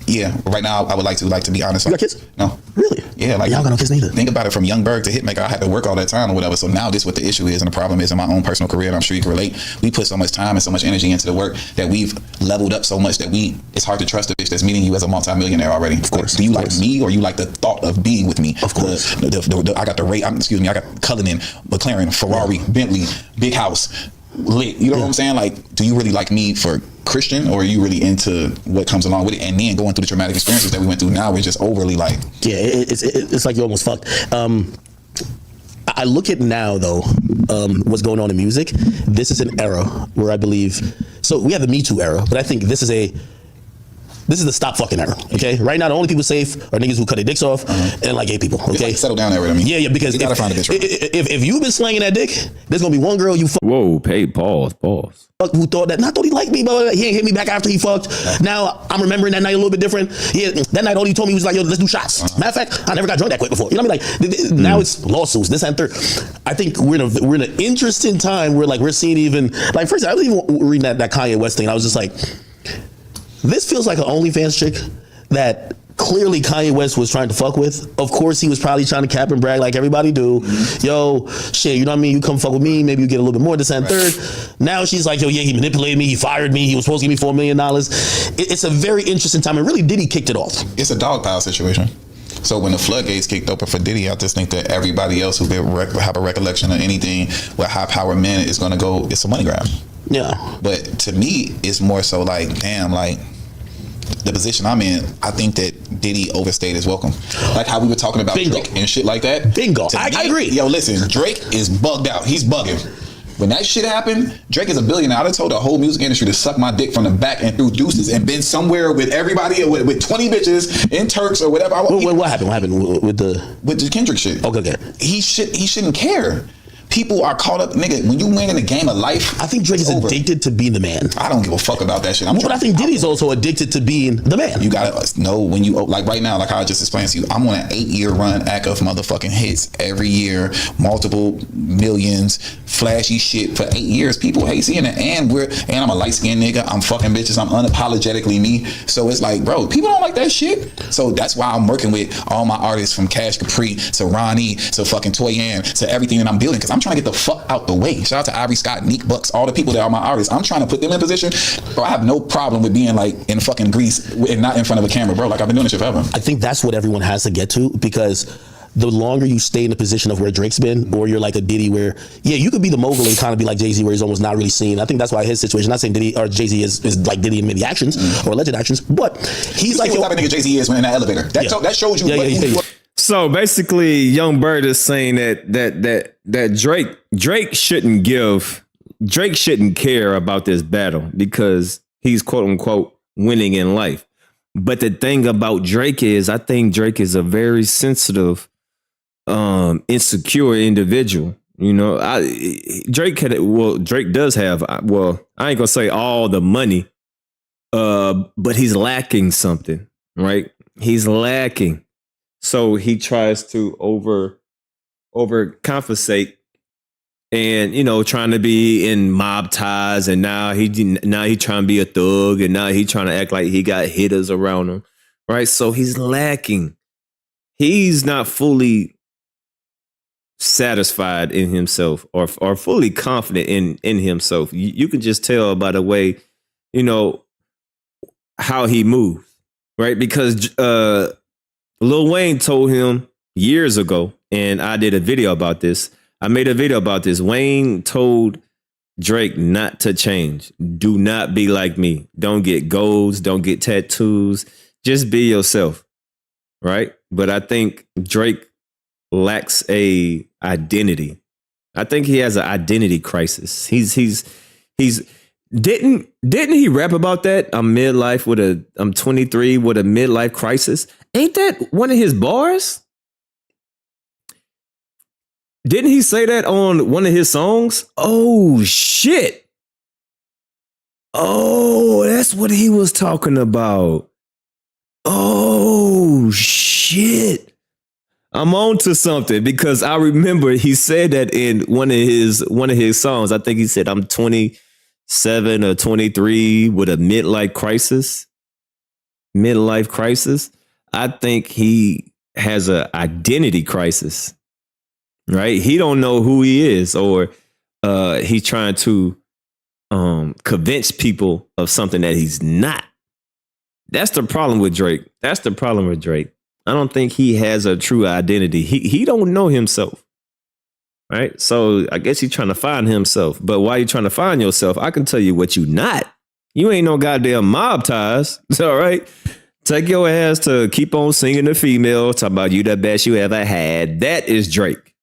Yeah, right now I would like to be honest. You got kids? No. Really? Yeah, like y'all got no kids neither. Think about it, from Young Berg to Hitmaker, I had to work all that time or whatever. So now this is what the issue is and the problem is in my own personal career, and I'm sure you can relate. We put so much time and so much energy into the work that we've leveled up so much that it's hard to trust a bitch that's meeting you as a multimillionaire already. Of course. Like, do you like me or you like the thought of being with me? Of course. I got I got Cullinan, McLaren, Ferrari, Bentley, big house, lit. You know what I'm saying? Like, do you really like me for Christian, or are you really into what comes along with it? And then going through the traumatic experiences that we went through now, we're just overly like, yeah, it's like you're almost fucked. I look at now though, what's going on in music. This is an era where I believe, so we have the Me Too era, but I think this is the stop fucking era. Okay, right now the only people safe are niggas who cut their dicks off and like gay people. Okay, like settle down era. I mean, yeah, because you gotta find a bitch. If you've been slanging that dick, there's gonna be one girl you fuck. Whoa, pause. Who thought he liked me, but he ain't hit me back after he fucked. Now I'm remembering that night a little bit different. Yeah, that night all he told me was like, yo, let's do shots. Matter of fact, I never got drunk that quick before. You know what I mean? Like now it's lawsuits, this and third. I think we're in an interesting time where like we're seeing even like first I was even reading that Kanye West thing. I was just like, this feels like an OnlyFans chick that clearly Kanye West was trying to fuck with. Of course, he was probably trying to cap and brag like everybody do. Yo, shit, you know what I mean? You come fuck with me, maybe you get a little bit more, this and third. Now she's like, yo, yeah, he manipulated me, he fired me, he was supposed to give me $4 million. It's a very interesting time, and really Diddy kicked it off. It's a dog pile situation. So when the floodgates kicked open for Diddy, I just think that everybody else who have a recollection of anything with high power men is going to go, it's a money grab. Yeah. But to me, it's more so like, damn, like, the position I'm in, I think that Diddy overstayed his welcome. Like how we were talking about Bingo. Drake and shit like that. Bingo. I agree. Yo, listen, Drake is bugged out. He's bugging. When that shit happened, Drake is a billionaire. I done told the whole music industry to suck my dick from the back and through deuces and been somewhere with everybody, with 20 bitches in Turks or whatever. What happened? What happened with the Kendrick shit? Okay. He shouldn't care. People are caught up, nigga. When you win in the game of life, I think Drake is addicted to being the man. I don't give a fuck about that shit. But I think Diddy's also addicted to being the man. You gotta know when you, like right now, like how I just explained to you, I'm on an 8-year run of motherfucking hits every year, multiple millions, flashy shit for 8 years. People hate seeing it, and I'm a light skinned nigga. I'm fucking bitches. I'm unapologetically me. So it's like, bro, people don't like that shit. So that's why I'm working with all my artists from Cash Capri to Ronnie to fucking Toyan to everything that I'm building, because I'm trying to get the fuck out the way. Shout out to Ivory Scott, Neek Bucks, all the people that are my artists. I'm trying to put them in position. Bro, I have no problem with being like in fucking Greece and not in front of a camera, bro. Like I've been doing this shit forever. I think that's what everyone has to get to, because the longer you stay in the position of where Drake's been, or you're like a Diddy where, yeah, you could be the mogul and kind of be like Jay-Z where he's almost not really seen. I think that's why his situation, not saying Diddy or Jay-Z is like Diddy in many actions or alleged actions, but he's like, what type of nigga Jay-Z is when in that elevator. That shows you what you are. So basically, Young Berg is saying that Drake shouldn't care about this battle because he's quote unquote winning in life. But the thing about Drake is, I think Drake is a very sensitive, insecure individual. You know, Drake does have, well, I ain't gonna say all the money, but he's lacking something, right? He's lacking. So he tries to overcompensate and, you know, trying to be in mob ties. And now he trying to be a thug. And now he trying to act like he got hitters around him. Right. So he's lacking. He's not fully satisfied in himself or fully confident in himself. You can just tell by the way, you know, how he moves. Right. Because Lil Wayne told him years ago, and I did a video about this. I made a video about this. Wayne told Drake not to change. Do not be like me. Don't get golds. Don't get tattoos. Just be yourself. Right? But I think Drake lacks a identity. I think he has an identity crisis. He's didn't he rap about that? I'm 23 with a midlife crisis. Ain't that one of his bars? Didn't he say that on one of his songs? Oh, shit. Oh, that's what he was talking about. Oh, shit. I'm on to something because I remember he said that in one of his songs. I think he said, I'm 27 or 23 with a midlife crisis. Midlife crisis. I think he has an identity crisis, right? He don't know who he is, or he's trying to convince people of something that he's not. That's the problem with Drake. I don't think he has a true identity. He don't know himself, right? So I guess he's trying to find himself. But while you're trying to find yourself, I can tell you what you not. You ain't no goddamn mob ties, all right? Take your ass to keep on singing the female, talk about you the best you ever had. That is Drake.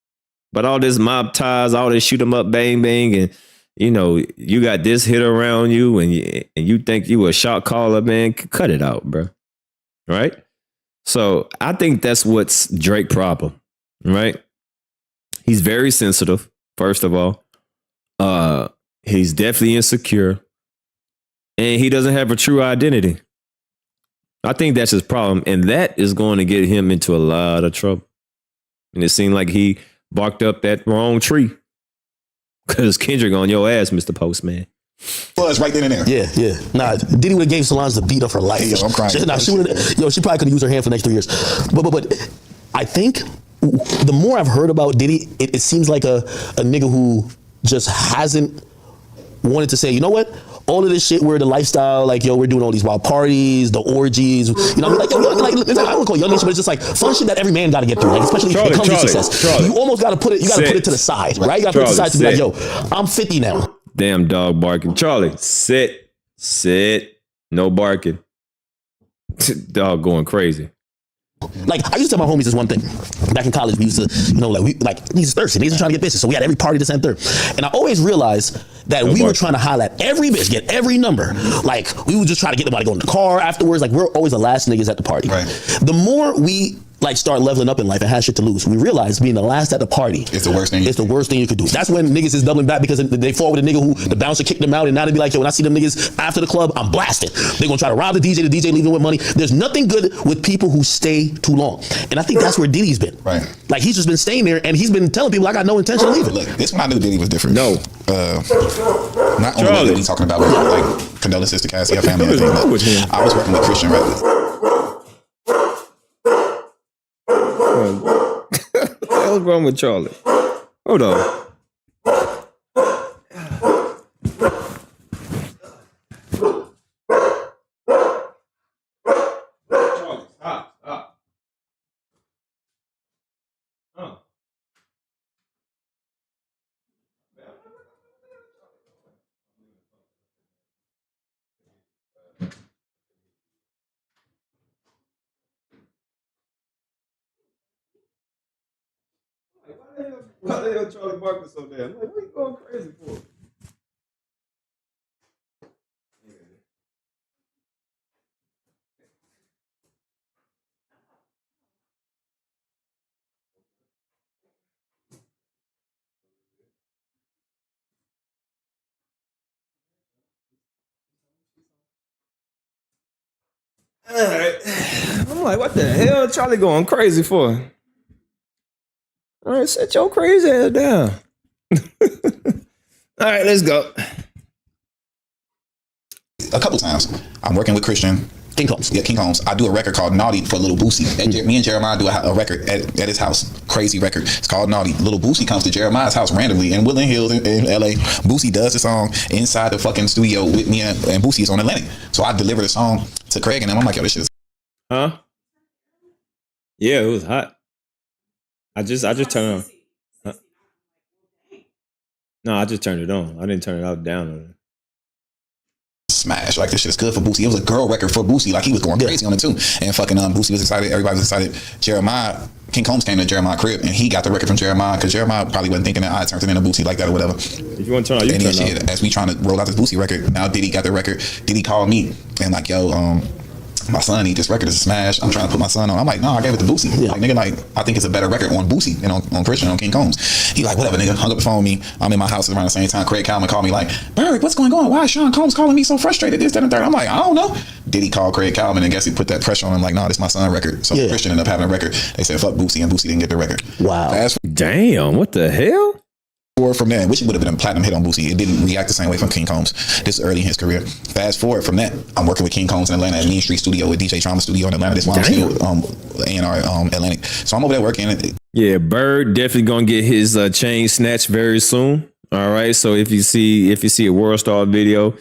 But all this mob ties, all this shoot 'em up, bang, bang, and you know, you got this hit around you and you think you a shot caller, man, cut it out, bro. Right? So I think that's what's Drake's problem, right? He's very sensitive, first of all. He's definitely insecure. And he doesn't have a true identity. I think that's his problem, and that is going to get him into a lot of trouble. And it seemed like he barked up that wrong tree. Because Kendrick on your ass, Mr. Postman. Was right then and there. Yeah. Nah, Diddy would have gave Solange the beat of her life. Yo, I'm crying. She probably could have used her hand for the next 3 years. But I think the more I've heard about Diddy, it seems like a nigga who just hasn't wanted to say, you know what? All of this shit where the lifestyle, like, yo, we're doing all these wild parties, the orgies, you know, I mean, like, I don't call it young nation, but it's just like fun shit that every man got to get through, like, especially when it comes to success. You almost got to put it to the side, right? You got to put it to the side to be like, yo, I'm 50 now. Damn dog barking. Charlie, sit, no barking. Dog going crazy. Like, I used to tell my homies this one thing. Back in college, we used to, you know, like, he's thirsty. He's trying to get bitches. So we had every party this and third. And I always realized that we were trying to holler at every bitch, get every number. Like, we would just try to get them to go in the car afterwards. Like, we're always the last niggas at the party. Right. The more we like start leveling up in life and have shit to lose, we realize being the last at the party It's the worst thing. it's the worst thing you could do. That's when niggas is doubling back because they fall with a nigga who the bouncer kicked them out, and now they be like, yo, when I see them niggas after the club, I'm blasting. They're gonna try to rob the DJ leaving with money. There's nothing good with people who stay too long. And I think that's where Diddy's been. Right. Like, he's just been staying there, and he's been telling people, I got no intention of leaving. Look, this one I knew Diddy was different. No. Not only we talking about like condolences to Cassie, her family, and everything, but I was working with Christian rappers. What's wrong with Charlie? Hold on. Charlie, stop. Why the hell Charlie barking so damn? Like, what are you going crazy for? All right. I'm like, what the hell Charlie going crazy for? All right, sit your crazy ass down. All right, let's go. A couple times. I'm working with Christian. King Combs. Yeah, King Combs. I do a record called Naughty for Little Boosie. Me and Jeremiah do a record at his house. Crazy record. It's called Naughty. Little Boosie comes to Jeremiah's house randomly in Woodland Hills in LA. Boosie does the song inside the fucking studio with me, and Boosie is on Atlantic. So I deliver the song to Craig and them. I'm like, yo, this shit is. Huh? Yeah, it was hot. I just turned it on. No, I just turned it on. I didn't turn it out down. Smash. Like, this shit is good for Boosie. It was a girl record for Boosie. Like, he was going crazy on it too. And fucking Boosie was excited. Everybody was excited. Jeremiah, King Combs came to Jeremiah's crib and he got the record from Jeremiah because Jeremiah probably wasn't thinking that I turned it into Boosie like that or whatever. If you want to turn on, you And turn then it shit, as we trying to roll out this Boosie record, now Diddy got the record. Diddy called me and like, yo, my son need this record is a smash. I'm trying to put my son on. I'm like, no, I gave it to Boosie. Yeah. Like, nigga, like, I think it's a better record on Boosie and on Christian, on King Combs. He like, whatever, nigga. Hung up the phone with me. I'm in my house around the same time. Craig Calman called me like, Berg, what's going on? Why is Sean Combs calling me so frustrated? This, that, and third. I'm like, I don't know. Diddy called Craig Calman and guess he put that pressure on him like, nah, this is my son record. So Christian ended up having a record. They said, fuck Boosie, and Boosie didn't get the record. Wow. Fast Damn, what the hell? forward from that, which would have been a platinum hit on Boosie. It didn't react the same way from King Combs. This is early in his career. Fast forward from that, I'm working with King Combs in Atlanta at Mean Street Studio with DJ Trauma Studio in Atlanta. This one A&R Atlantic. So I'm over there working. Yeah, Berg definitely gonna get his chain snatched very soon. All right, so if you see a World Star video,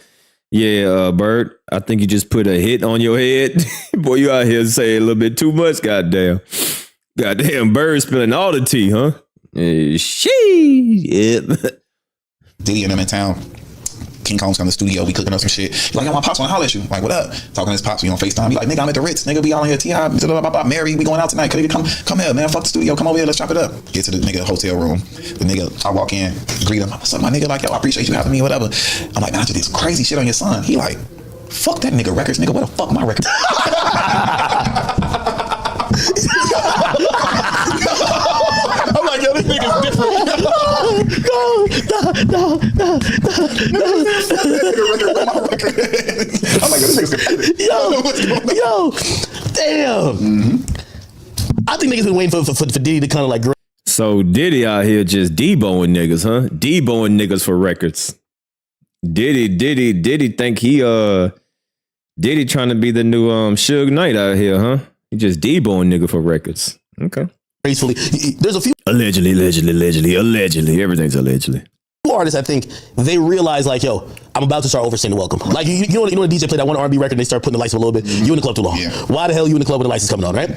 yeah, Berg, I think you just put a hit on your head. Boy, you out here saying a little bit too much. Goddamn, Berg spilling all the tea, huh? Shit. Diddy and them in town. King Combs come to the studio, we cooking up some shit. He's like, yo, my pops wanna holler at you. I'm like, what up? Talking to his pops, we on FaceTime. He like, nigga, I'm at the Ritz. Nigga, be all in here. T.I. Mary, we going out tonight. Come here, man. Fuck the studio. Come over here. Let's chop it up. Get to the nigga hotel room. The nigga, I walk in, greet him. What's up, my nigga? Like, yo, I appreciate you having me, whatever. I'm like, man, I did this crazy shit on your son. He like, fuck that nigga records. Nigga, what the fuck my record? I'm like, yo, this nigga's different. No. I'm like, yo, this nigga's competitive. Yo, damn. Mm-hmm. I think niggas been waiting for Diddy to kind of like. So Diddy out here just deboing niggas, huh? Deboing niggas for records. Diddy think he Diddy trying to be the new Suge Knight out here, huh? He just deboing nigga for records. Okay. Gracefully, there's a few allegedly. Everything's allegedly. artists, I think they realize like, yo, I'm about to start overstaying the welcome. Like you know when a DJ play that one R&B record and they start putting the lights on a little bit. You in the club too long. Yeah. Why the hell you in the club when the lights is coming on, right?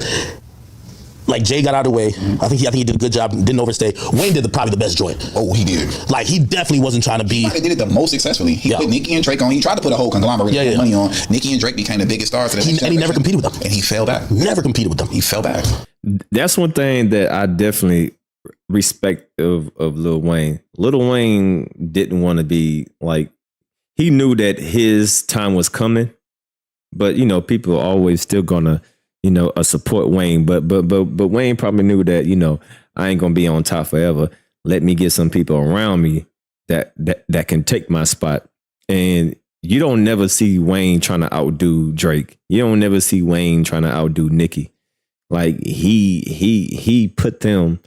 like Jay got out of the way. I think he did a good job, didn't overstay. Wayne did probably the best joint. Oh, he did. Like he definitely wasn't trying to be. He did it the most successfully. He put Nicki and Drake on. He tried to put a whole conglomerate of money on. Nicki and Drake became the biggest stars. And he never competed with them. And he fell back. Never competed with them. He fell back. That's one thing that I definitely respect of Lil Wayne. Lil Wayne didn't want to be like, he knew that his time was coming, but you know, people are always still gonna, you know, support Wayne. But Wayne probably knew that, you know, I ain't gonna be on top forever. Let me get some people around me that can take my spot. And you don't never see Wayne trying to outdo Drake. You don't never see Wayne trying to outdo Nicki. Like he put them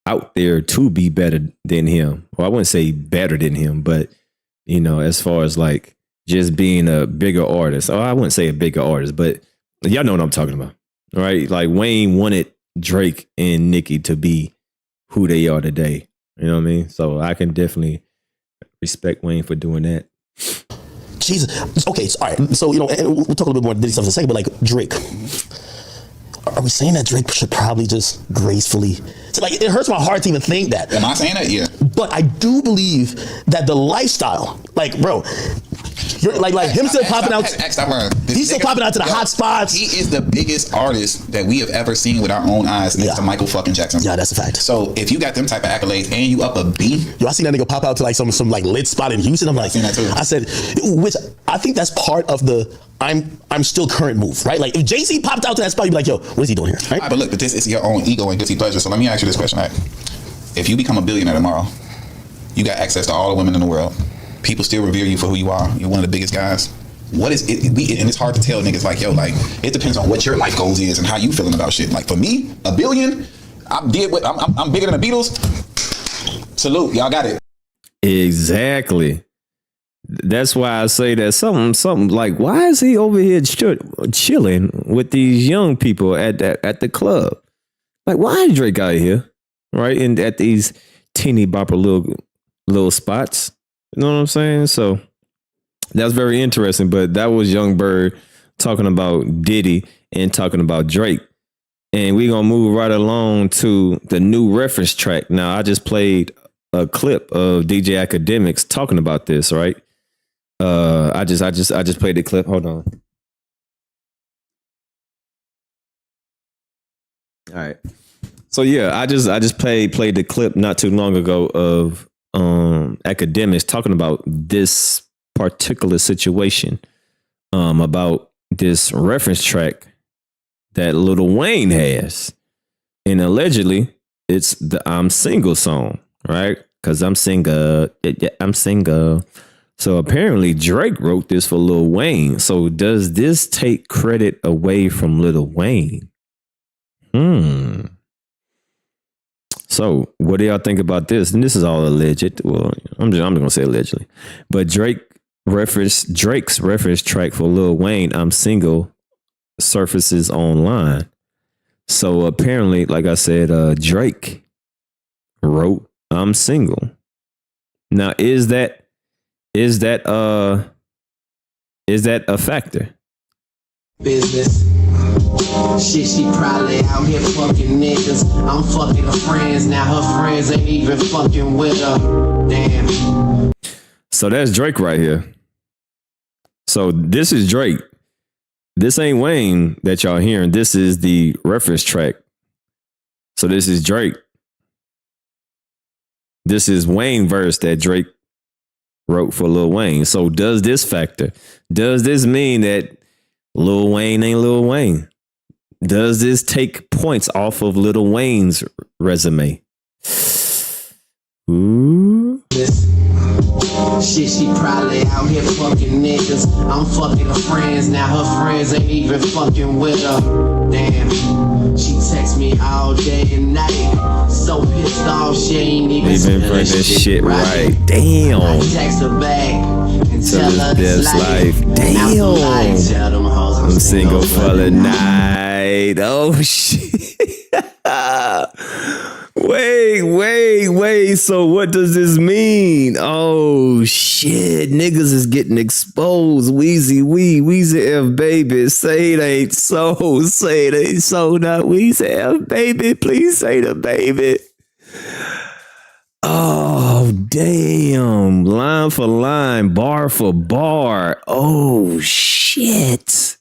out there to be better than him. Well, I wouldn't say better than him, but you know, as far as like just being a bigger artist. Oh, I wouldn't say a bigger artist, but y'all know what I'm talking about, right? Like Wayne wanted Drake and Nicki to be who they are today. You know what I mean? So I can definitely respect Wayne for doing that. Jesus. Okay, so, all right. So, you know, and we'll talk a little bit more Diddy stuff in a second, but like Drake. Are we saying that Drake should probably just gracefully? So like, it hurts my heart to even think that. Am I saying that? Yeah. But I do believe that the lifestyle, like, bro, you're like him still popping out. He's still popping out to the hot spots. He is the biggest artist that we have ever seen with our own eyes next to Michael fucking Jackson. Yeah, that's a fact. So if you got them type of accolades and you up a B. Yo, I seen that nigga pop out to like some like lit spot in Houston. I'm like, I seen that too. I said, which I think that's part of the I'm still current move, right? Like if Jay-Z popped out to that spot, you'd be like, yo, what is he doing here? Right? But look, but this is your own ego and guilty pleasure. So let me ask you this question. Right? If you become a billionaire tomorrow, you got access to all the women in the world. People still revere you for who you are. You're one of the biggest guys. What is it? And it's hard to tell niggas like, yo, like it depends on what your life goals is and how you feeling about shit. Like for me, $1 billion, I'm bigger than the Beatles. Salute, y'all got it. Exactly. That's why I say that something like, why is he over here chilling with these young people at the club? Like, why is Drake out here, right? And at these teeny bopper little spots, you know what I'm saying? So that's very interesting. But that was Young Berg talking about Diddy and talking about Drake. And we're gonna move right along to the new reference track. Now, I just played a clip of DJ Akademiks talking about this, right? I just played the clip. Hold on. All right. So yeah, I just played the clip not too long ago of Akademiks talking about this particular situation, about this reference track that Lil Wayne has, and allegedly it's the "I'm Single" song, right? Because I'm single. So apparently Drake wrote this for Lil Wayne. So does this take credit away from Lil Wayne? So what do y'all think about this? And this is all alleged. Well, I'm just gonna say allegedly. But Drake's reference track for Lil Wayne, "I'm Single," surfaces online. So apparently, like I said, Drake wrote "I'm Single." Now, is that a factor? Business. Shit, she probably out here fucking niggas. I'm fucking her friends, now her friends ain't even fucking with her. Damn. So that's Drake right here. So this is Drake. This ain't Wayne that y'all hearing. This is the reference track. So this is Drake. This is Wayne verse that Drake wrote for Lil Wayne. So does this factor? Does this mean that Lil Wayne ain't Lil Wayne? Does this take points off of Lil Wayne's resume? Ooh. Shit, she probably out here fucking niggas. I'm fucking her friends, now her friends ain't even fucking with her. Damn. She texts me all day and night. So pissed off, she ain't even bring this shit right. Damn. I text her back and So tell her this life. Damn. I'm single for the night. Oh shit. Wait. So what does this mean? Oh shit, niggas is getting exposed. Weezy F baby. Say it ain't so. Say it ain't so. Not Weezy F baby. Please say the baby. Oh damn. Line for line, bar for bar. Oh shit.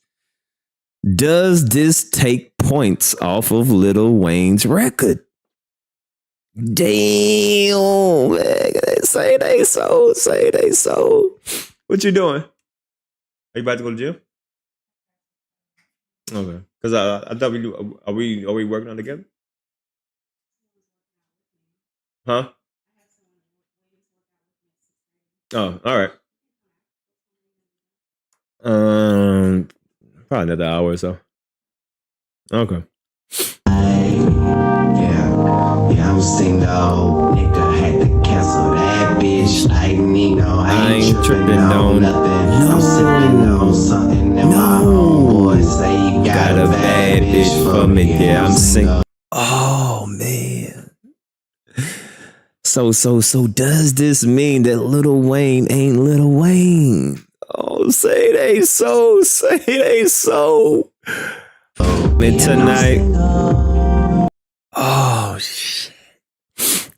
Does this take points off of Lil Wayne's record? Damn, man. Say they so. What you doing? Are you about to go to gym? Okay. Because I thought we do. Are we working on together? Huh? Oh, all right. Probably another hour or so. Okay. Yeah, I'm single. Nigga had to cancel that bitch. Like Nino, I ain't tripping on nothing. I'm sipping on something and my homeboy say you got a bad bitch for me. Yeah, I'm single. Oh man. So does this mean that Lil Wayne ain't Lil Wayne? Oh, say it ain't so. Say it ain't so. And tonight. Oh shit.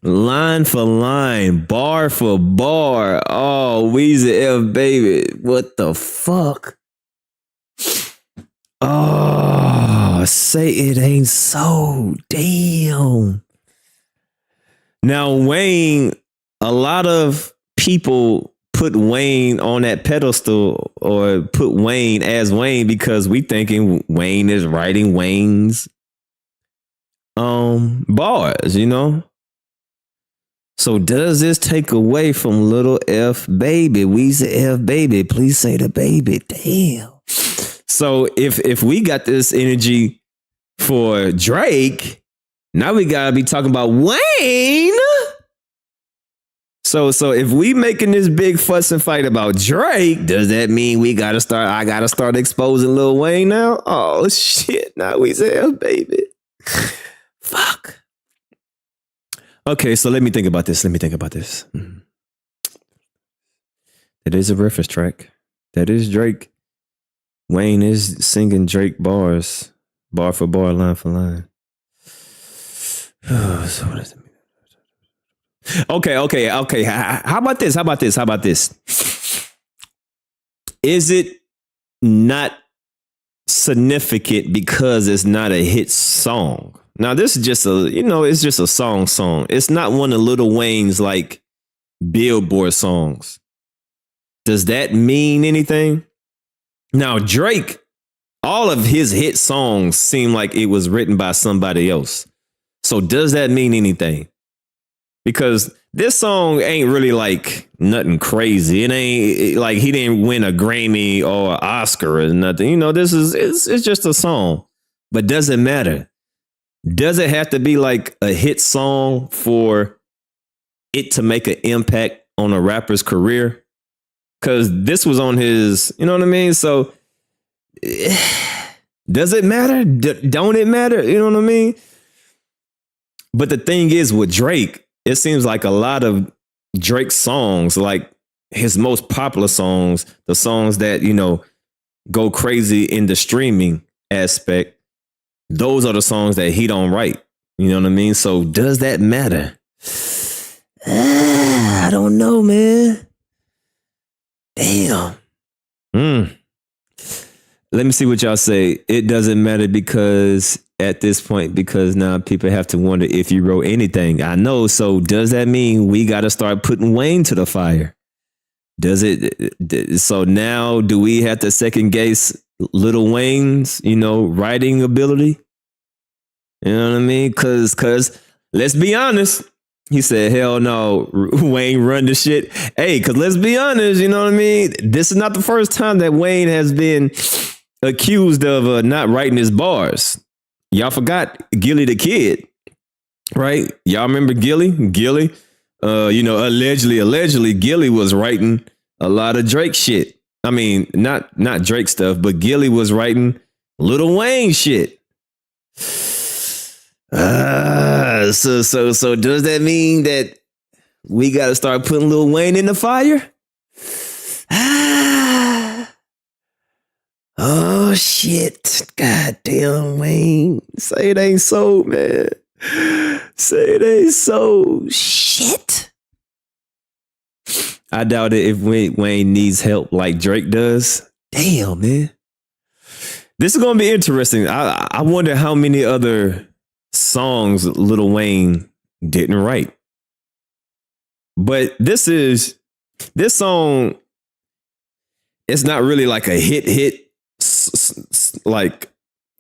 Line for line, bar for bar. Oh, Weezy F baby. What the fuck? Oh, say it ain't so. Damn. Now, Wayne, a lot of people put Wayne on that pedestal or put Wayne as Wayne because we thinking Wayne is writing Wayne's bars, you know? So does this take away from Little F baby? Weezy F baby, please say the baby. Damn. So if we got this energy for Drake, now we gotta be talking about Wayne. So if we making this big fuss and fight about Drake, does that mean I gotta start exposing Lil Wayne now? Oh shit, now we say baby. Fuck. Okay, so let me think about this. That is a reference track. That is Drake. Wayne is singing Drake bars, bar for bar, line for line. So what does it mean? Okay. How about this? Is it not significant because it's not a hit song? Now this is just it's just a song. It's not one of Lil Wayne's like Billboard songs. Does that mean anything? Now Drake, all of his hit songs seem like it was written by somebody else. So does that mean anything? Because this song ain't really like nothing crazy. It ain't like he didn't win a Grammy or Oscar or nothing. You know, it's just a song. But does it matter? Does it have to be like a hit song for it to make an impact on a rapper's career? Because this was on his, you know what I mean? So does it matter? Don't it matter? You know what I mean? But the thing is with Drake, it seems like a lot of Drake's songs, like his most popular songs, the songs that, go crazy in the streaming aspect, those are the songs that he don't write. You know what I mean? So does that matter? I don't know, man. Damn. Let me see what y'all say. It doesn't matter because at this point, because now people have to wonder if you wrote anything. I know. So does that mean we got to start putting Wayne to the fire? Does it? So now do we have to second guess Lil Wayne's, writing ability? You know what I mean? Cause let's be honest. He said, hell no, Wayne run the shit. Hey, cause let's be honest, you know what I mean? This is not the first time that Wayne has been accused of not writing his bars. Y'all forgot Gilly the Kid, right? Y'all remember Gilly? Allegedly Gilly was writing a lot of Drake shit. I mean, not Drake stuff, but Gilly was writing Lil Wayne shit. So does that mean that we got to start putting Lil Wayne in the fire? Oh shit! Goddamn, Wayne. Say it ain't so, man. Say it ain't so. Shit. I doubt it if Wayne needs help like Drake does. Damn, man. This is gonna be interesting. I wonder how many other songs Lil Wayne didn't write. But this song, it's not really like a hit. Like,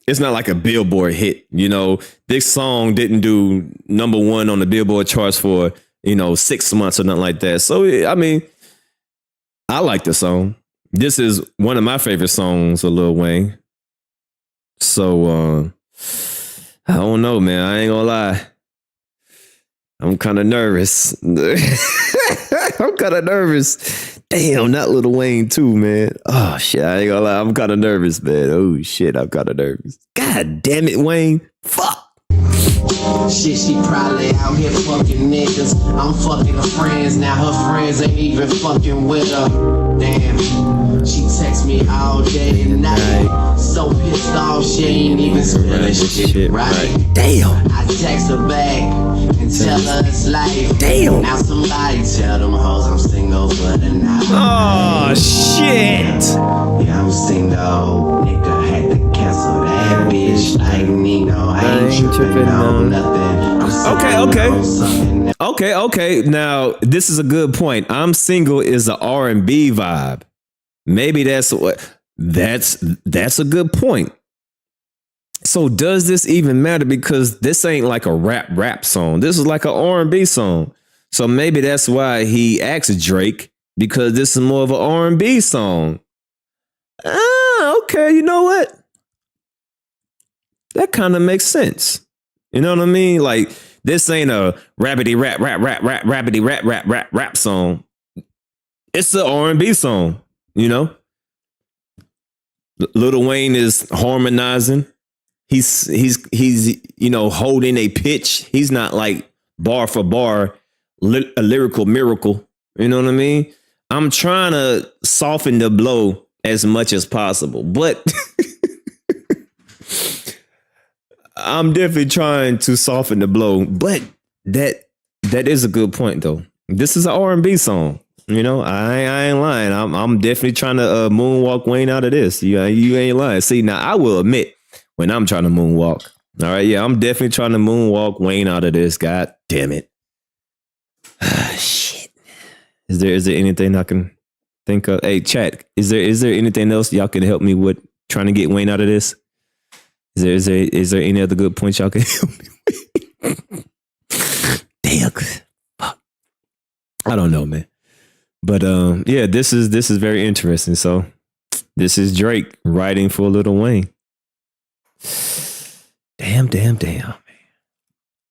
it's not like a Billboard hit, you know. This song didn't do #1 on the Billboard charts for, 6 months or nothing like that. So, I mean, I like the song. This is one of my favorite songs of Lil Wayne. So, I don't know, man. I ain't gonna lie. I'm kind of nervous. I'm kind of nervous. Damn, not Lil Wayne too, man. Oh, shit, I ain't gonna lie. I'm kind of nervous, man. Oh, shit, I'm kind of nervous. God damn it, Wayne. Fuck. Shit, she probably out here fucking niggas. I'm fucking her friends, now her friends ain't even fucking with her. Damn, she texts me all day and night. So pissed off, she ain't even spelling shit right. Damn. I text her back and tell her it's life. Damn. Now somebody tell them hoes I'm single for the night. Oh, shit. Yeah, I'm single. Nigga had to cancel that bitch. Like Nino, I ain't tripping on nothing. Okay. Now, this is a good point. I'm single is an R&B vibe. Maybe that's a good point. So does this even matter? Because this ain't like a rap song. This is like an R&B song. So maybe that's why he asked Drake, because this is more of an R&B song. Okay, you know what? That kind of makes sense. You know what I mean? Like, this ain't a rabbity rap song. It's an R&B song, you know? Lil Wayne is harmonizing. He's holding a pitch. He's not like bar for bar a lyrical miracle. You know what I mean? I'm trying to soften the blow as much as possible, but I'm definitely trying to soften the blow. But that is a good point, though. This is an R&B song. I ain't lying. I'm definitely trying to moonwalk Wayne out of this. You ain't lying. See, now I will admit when I'm trying to moonwalk. All right, yeah, I'm definitely trying to moonwalk Wayne out of this. God damn it. Shit. Is there anything I can think of? Hey, chat. Is there anything else y'all can help me with trying to get Wayne out of this? Is there any other good points y'all can help me with? Damn. Fuck. I don't know, man. But yeah, this is very interesting. So this is Drake writing for Lil Wayne. Damn.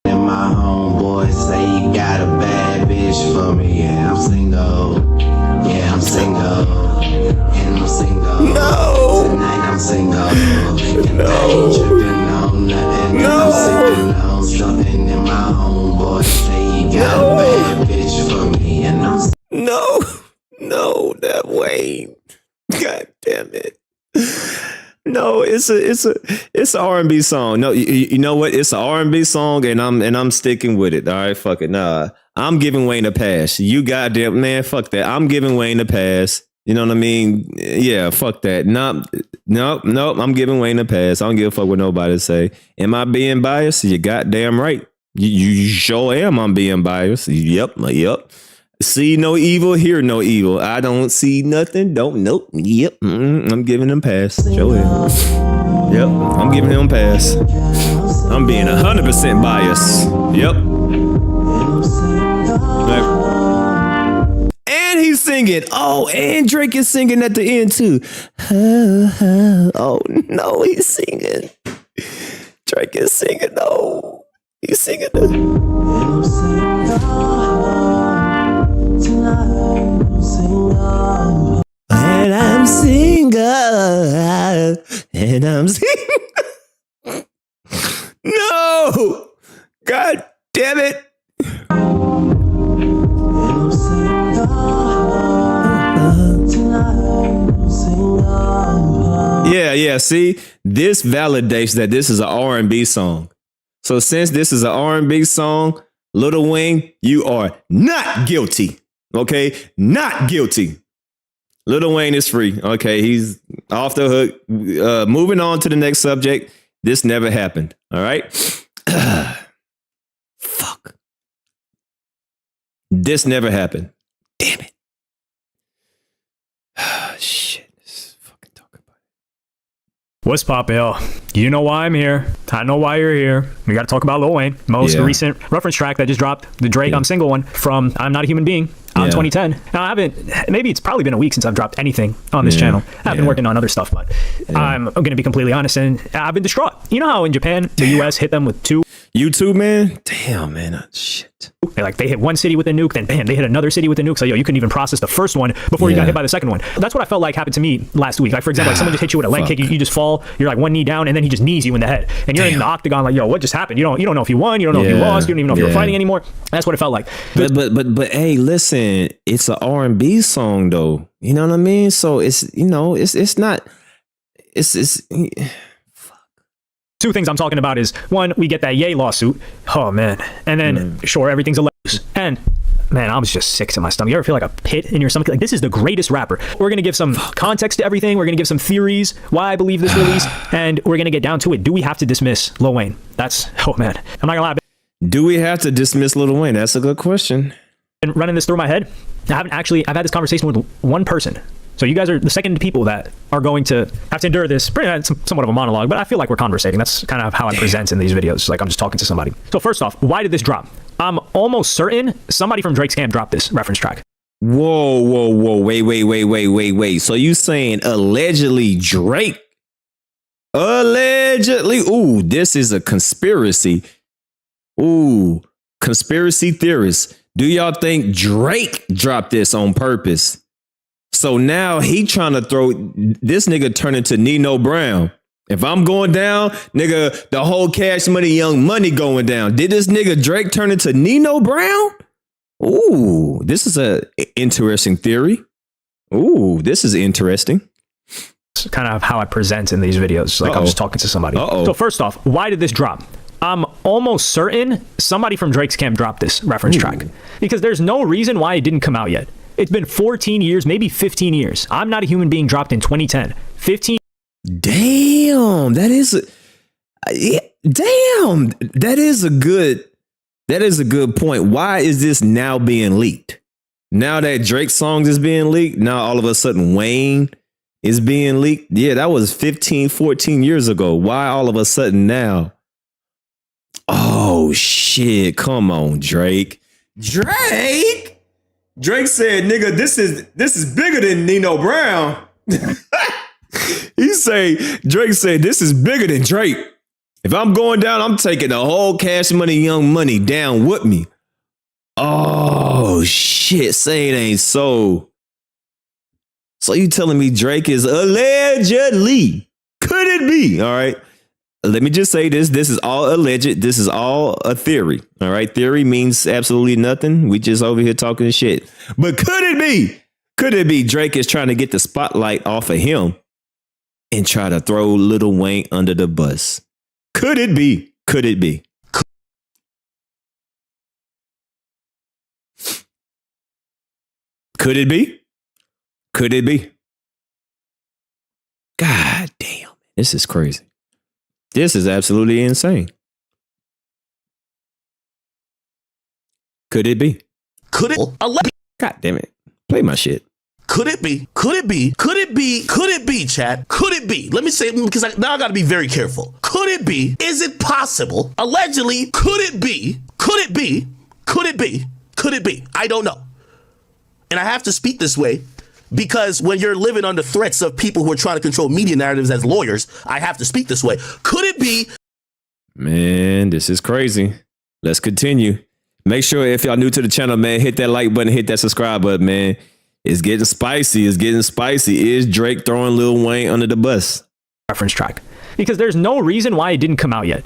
And my homeboy say he got a bad bitch for me. Yeah, I'm single. Yeah, I'm single. And I'm single. No. Tonight I'm single. And I ain't tripping on nothing. No. I'm sipping on something. And my homeboy say he got a bad bitch for me. And I'm No, that Wayne. God damn it. No, it's a R&B song. No, you know what? It's an R&B song, and I'm sticking with it. All right, fuck it. Nah, I'm giving Wayne a pass. You goddamn man, fuck that. I'm giving Wayne a pass. You know what I mean? Yeah, fuck that. No, I'm giving Wayne a pass. I don't give a fuck what nobody say. Am I being biased? You goddamn right. You sure am. I'm being biased. Yep. See no evil, hear no evil. I don't see nothing, don't nope. Yep, I'm giving him pass. Show him. Yep, I'm giving him pass. I'm being 100% biased. Yep. And he's singing. Oh, and Drake is singing at the end too. Oh no, he's singing. Drake is singing. No, he's singing. And I'm single. No. God damn Damn it. Yeah. See, this validates that this is an R&B song. So since this is an R&B song, Lil Wayne, you are not guilty. Okay, not guilty. Lil Wayne is free. Okay, he's off the hook. Moving on to the next subject. This never happened. All right. Fuck. This never happened. Damn it. Shit. Let's fucking talk about it. What's pop, L? You know why I'm here. I know why you're here. We got to talk about Lil Wayne. Most recent reference track that just dropped, the Drake I'm Single one from I'm Not a Human Being on 2010. Now, I haven't, maybe it's probably been a week since I've dropped anything on this channel. I've been working on other stuff, but I'm going to be completely honest, and I've been distraught. You know how in Japan, the US hit them with 2? YouTube, man? Damn, man. Shit. They hit one city with a nuke, then bam, they hit another city with a nuke. So, you couldn't even process the first one before you got hit by the second one. That's what I felt like happened to me last week. Like, for example, like someone just hit you with a leg kick, you just fall, you're like one knee down, and then he just knees you in the head. And you're in the octagon like, yo, what just happened? You don't know if you won, you don't know if you lost, you don't even know if you were fighting anymore. That's what it felt like. But hey, listen, it's an R&B song though. You know what I mean? So it's it's not Two things I'm talking about is, one, we get that Ye lawsuit. Oh, man. And then, sure, everything's a loose. And, man, I was just sick to my stomach. You ever feel like a pit in your stomach? Like, this is the greatest rapper. We're going to give some context to everything. We're going to give some theories, why I believe this release, and we're going to get down to it. Do we have to dismiss Lil Wayne? That's, oh, man. I'm not going to lie. Do we have to dismiss Lil Wayne? That's a good question. And running this through my head, I've had this conversation with one person. So you guys are the second people that are going to have to endure this. Pretty somewhat of a monologue, but I feel like we're conversating. That's kind of how I present in these videos. Like I'm just talking to somebody. So first off, why did this drop? I'm almost certain somebody from Drake's camp dropped this reference track. Whoa. Wait. So you saying allegedly Drake? Allegedly. Ooh, this is a conspiracy. Ooh, conspiracy theorists. Do y'all think Drake dropped this on purpose? So now he trying to throw this nigga turn into Nino Brown. If I'm going down, nigga, the whole Cash Money Young Money going down. Did this nigga Drake turn into Nino Brown? Ooh, this is a interesting theory. Ooh, this is interesting. It's kind of how I present in these videos. Like I'm just talking to somebody. So first off, why did this drop? I'm almost certain somebody from Drake's camp dropped this reference track because there's no reason why it didn't come out yet. It's been 14 years, maybe 15 years. I'm Not a Human Being dropped in 2010. 15. Damn, that is a good point. Why is this now being leaked? Now that Drake's songs is being leaked, now all of a sudden Wayne is being leaked. Yeah, that was 15, 14 years ago. Why all of a sudden now? Oh shit, come on, Drake. Drake said, nigga, this is bigger than Nino Brown. Drake said, this is bigger than Drake. If I'm going down, I'm taking the whole Cash Money Young Money down with me. Oh, shit, say it ain't so. So you telling me Drake is allegedly? Could it be? All right. Let me just say this. This is all alleged. This is all a theory. All right. Theory means absolutely nothing. We just over here talking shit. But could it be? Could it be Drake is trying to get the spotlight off of him and try to throw Lil Wayne under the bus? Could it be? Could it be? Could it be? Could it be? God damn. This is crazy. This is absolutely insane. Could it be? Could it? God damn it. Play my shit. Could it be? Could it be? Could it be? Could it be, chat? Could it be? Let me say, because now I got to be very careful. Could it be? Is it possible? Allegedly, could it be? Could it be? Could it be? Could it be? I don't know. And I have to speak this way because when you're living under threats of people who are trying to control media narratives as lawyers, I have to speak this way. Could it be? Man, this is crazy. Let's continue. Make sure if y'all new to the channel, man, hit that like button, hit that subscribe button, man. It's getting spicy. It's getting spicy. Is Drake throwing Lil Wayne under the bus? Reference track. Because there's no reason why it didn't come out yet.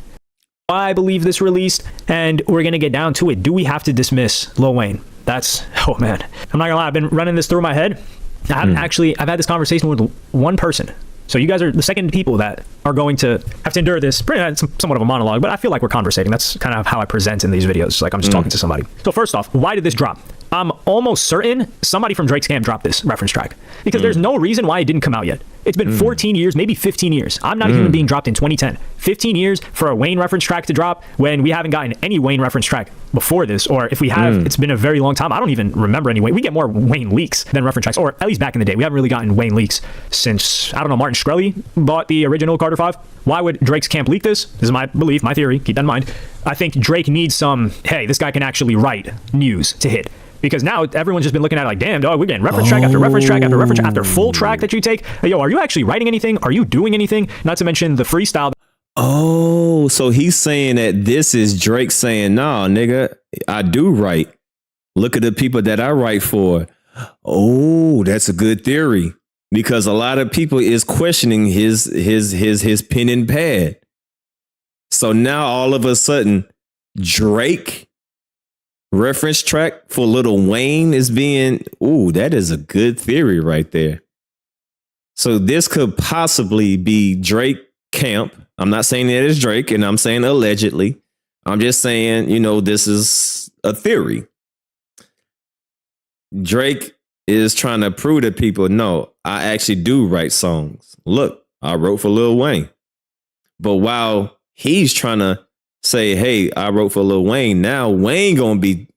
I believe this released, and we're going to get down to it. Do we have to dismiss Lil Wayne? Oh man, I'm not gonna lie, I've been running this through my head. I've had this conversation with one person. So you guys are the second people that are going to have to endure this. It's somewhat of a monologue, but I feel like we're conversating. That's kind of how I present in these videos. Like I'm just talking to somebody. So first off, why did this drop? I'm almost certain somebody from Drake's camp dropped this reference track because there's no reason why it didn't come out yet. It's been 14 years, maybe 15 years. I'm Not a Human Being dropped in 2010. 15 years for a Wayne reference track to drop when we haven't gotten any Wayne reference track before this, or if we have, it's been a very long time. I don't even remember any Wayne. We get more Wayne leaks than reference tracks, or at least back in the day. We haven't really gotten Wayne leaks since, I don't know, Martin Shkreli bought the original Carter 5. Why would Drake's camp leak this? This is my belief, my theory. Keep that in mind. I think Drake needs some, hey, this guy can actually write news to hit. Because now everyone's just been looking at it like, damn, dog, we're getting reference track after reference track after reference track after full track that you take. Hey, yo, are you actually writing anything? Are you doing anything? Not to mention the freestyle. Oh, so he's saying that this is Drake saying, nah, nigga, I do write. Look at the people that I write for. Oh, that's a good theory. Because a lot of people is questioning his pen and pad. So now all of a sudden, Drake reference track for Lil Wayne is being, ooh, that is a good theory right there. So this could possibly be Drake camp. I'm not saying that it's Drake, and I'm saying allegedly. I'm just saying, this is a theory. Drake is trying to prove to people, no, I actually do write songs. Look, I wrote for Lil Wayne. But while he's trying to say, hey, I wrote for Lil Wayne, now Wayne gonna be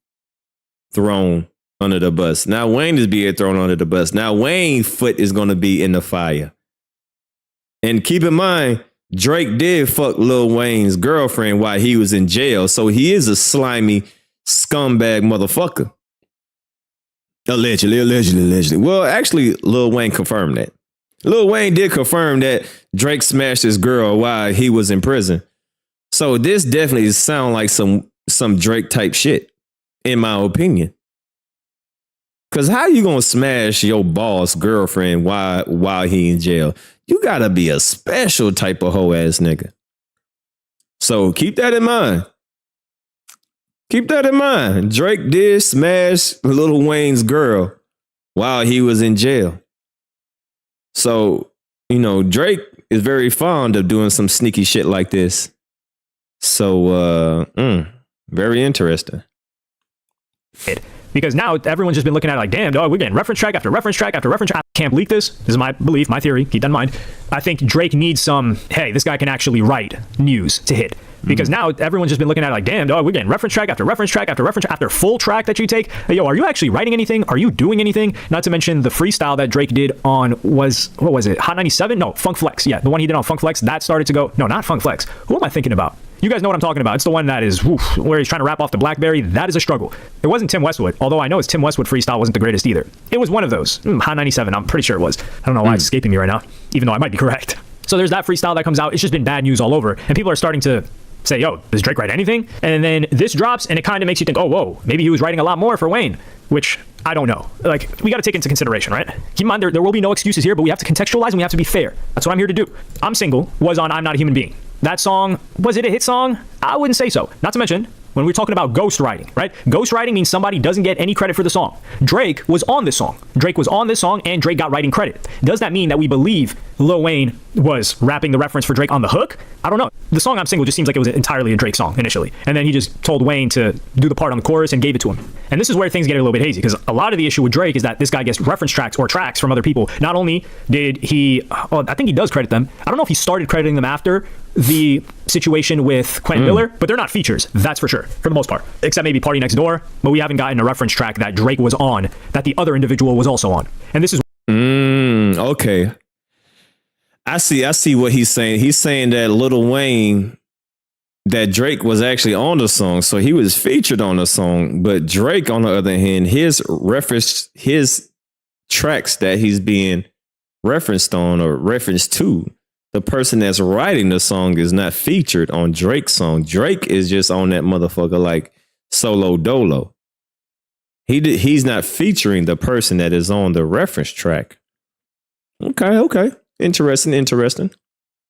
thrown under the bus. Now Wayne is being thrown under the bus. Now Wayne's foot is gonna be in the fire. And keep in mind, Drake did fuck Lil Wayne's girlfriend while he was in jail. So he is a slimy scumbag motherfucker. Allegedly. Well, actually, Lil Wayne confirmed that. Lil Wayne did confirm that Drake smashed his girl while he was in prison. So this definitely sounds like some Drake type shit, in my opinion. Cause how you gonna smash your boss girlfriend while he in jail? You gotta be a special type of hoe ass nigga. So keep that in mind. Keep that in mind. Drake did smash Lil Wayne's girl while he was in jail. So, Drake is very fond of doing some sneaky shit like this. So, very interesting. Because now everyone's just been looking at it like, damn, dog, we're getting reference track after reference track after reference track. I can't leak this. This is my belief, my theory. Keep that in mind. I think Drake needs some, hey, this guy can actually write news to hit. Because now everyone's just been looking at it like, damn, dog, we're getting reference track after reference track after reference track after full track that you take. Hey, yo, are you actually writing anything? Are you doing anything? Not to mention the freestyle that Drake did on what was it? Hot 97? No, Funk Flex. Yeah, the one he did on Funk Flex, that started to go, no, not Funk Flex. Who am I thinking about? You guys know what I'm talking about. It's the one that is, where he's trying to rap off the Blackberry. That is a struggle. It wasn't Tim Westwood, although I know his Tim Westwood freestyle wasn't the greatest either. It was one of those. Hot 97, I'm pretty sure it was. I don't know why it's escaping me right now, even though I might be correct. So there's that freestyle that comes out. It's just been bad news all over. And people are starting to say, yo, does Drake write anything? And then this drops and it kind of makes you think, oh, whoa, maybe he was writing a lot more for Wayne, which I don't know. Like, we got to take into consideration, right? Keep in mind, there will be no excuses here, but we have to contextualize and we have to be fair. That's what I'm here to do. I'm Single was on I'm Not a Human Being. That song, was it a hit song? I wouldn't say so. Not to mention, when we're talking about ghostwriting, right? Ghostwriting means somebody doesn't get any credit for the song. Drake was on this song. Drake was on this song and Drake got writing credit. Does that mean that we believe Lil Wayne was rapping the reference for Drake on the hook? I don't know. The song I'm Single just seems like it was entirely a Drake song initially. And then he just told Wayne to do the part on the chorus and gave it to him. And this is where things get a little bit hazy because a lot of the issue with Drake is that this guy gets reference tracks or tracks from other people. Not only did he, I think he does credit them. I don't know if he started crediting them after the situation with Quentin Miller, but they're not features. That's for sure, for the most part, except maybe Party Next Door. But we haven't gotten a reference track that Drake was on, that the other individual was also on. And this is okay. I see what he's saying. He's saying that Lil Wayne, that Drake was actually on the song, so he was featured on the song. But Drake, on the other hand, his tracks that he's being referenced on or referenced to, the person that's writing the song is not featured on Drake's song. Drake is just on that motherfucker like solo dolo. He's not featuring the person that is on the reference track. Okay. Interesting.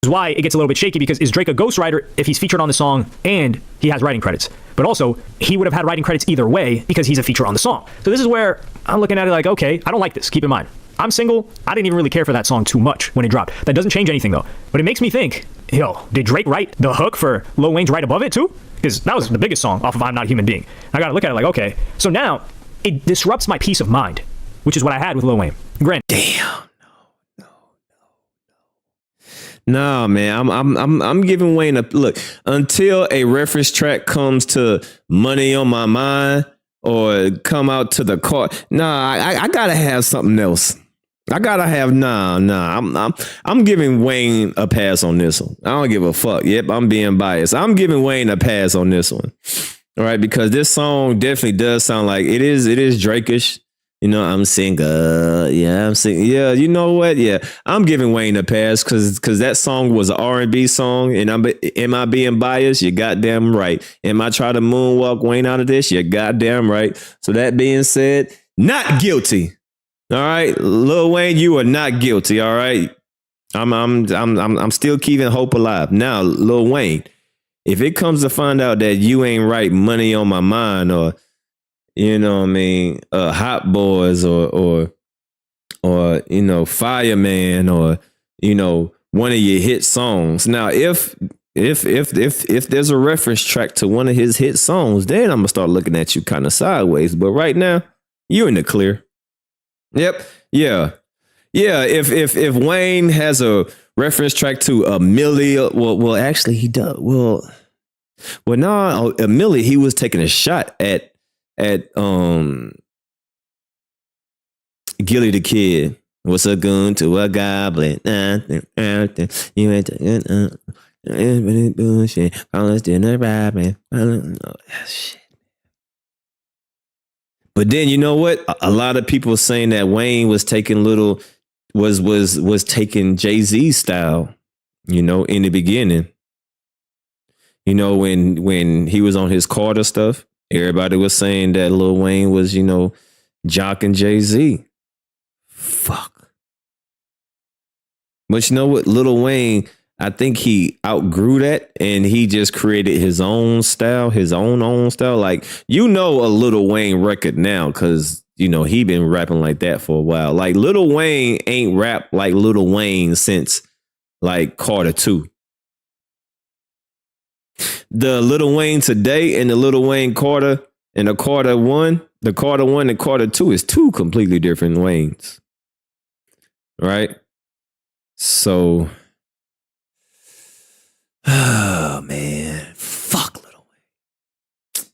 is why it gets a little bit shaky, because is Drake a ghostwriter if he's featured on the song and he has writing credits? But also, he would have had writing credits either way because he's a feature on the song. So this is where I'm looking at it like, okay, I don't like this. Keep in mind, I'm single. I didn't even really care for that song too much when it dropped. That doesn't change anything though. But it makes me think, yo, did Drake write the hook for Lil Wayne's right above it too? Because that was the biggest song off of I'm Not a Human Being. I gotta look at it like, okay, so now it disrupts my peace of mind, which is what I had with Lil Wayne. Granted. Damn. No, man, I'm giving Wayne a look until a reference track comes to Money on My Mind or come out to the car. Nah, I gotta have something else. I gotta have I'm giving Wayne a pass on this one. I don't give a fuck. Yep, I'm being biased. I'm giving Wayne a pass on this one. All right, because this song definitely does sound like it is Drake-ish. You know, I'm single. Yeah, I'm single. Yeah, you know what? Yeah, I'm giving Wayne a pass because that song was an R&B song. And am I being biased? You're goddamn right. Am I trying to moonwalk Wayne out of this? You're goddamn right. So that being said, not guilty. All right, Lil Wayne, you are not guilty. All right, I'm still keeping hope alive. Now, Lil Wayne, if it comes to find out that you ain't right, Money on My Mind, or you know what I mean, Hot Boys or you know, Fireman, or you know, one of your hit songs. Now, if there's a reference track to one of his hit songs, then I'm gonna start looking at you kind of sideways. But right now, you're in the clear. Yep. Yeah. If Wayne has a reference track to a Millie, well, actually he does. Well, no, a Millie, he was taking a shot at Gilly the Kid. What's a gun to a goblin? You ain't bullshit. All dinner rapping. Shit. But then you know what? A lot of people saying that Wayne was taking was taking Jay-Z's style, you know, in the beginning. You know, when he was on his Carter stuff, everybody was saying that Lil Wayne was, you know, jocking Jay-Z. Fuck. But you know what? Lil Wayne, I think he outgrew that and he just created his own style, his own style. Like, you know, a Lil Wayne record now because, you know, he been rapping like that for a while. Like, Lil Wayne ain't rapped like Lil Wayne since like Carter 2. The Lil Wayne today and the Lil Wayne Carter and the Carter 1, the Carter 1 and Carter 2 is two completely different Waynes. Right? So, oh man, fuck Lil Wayne.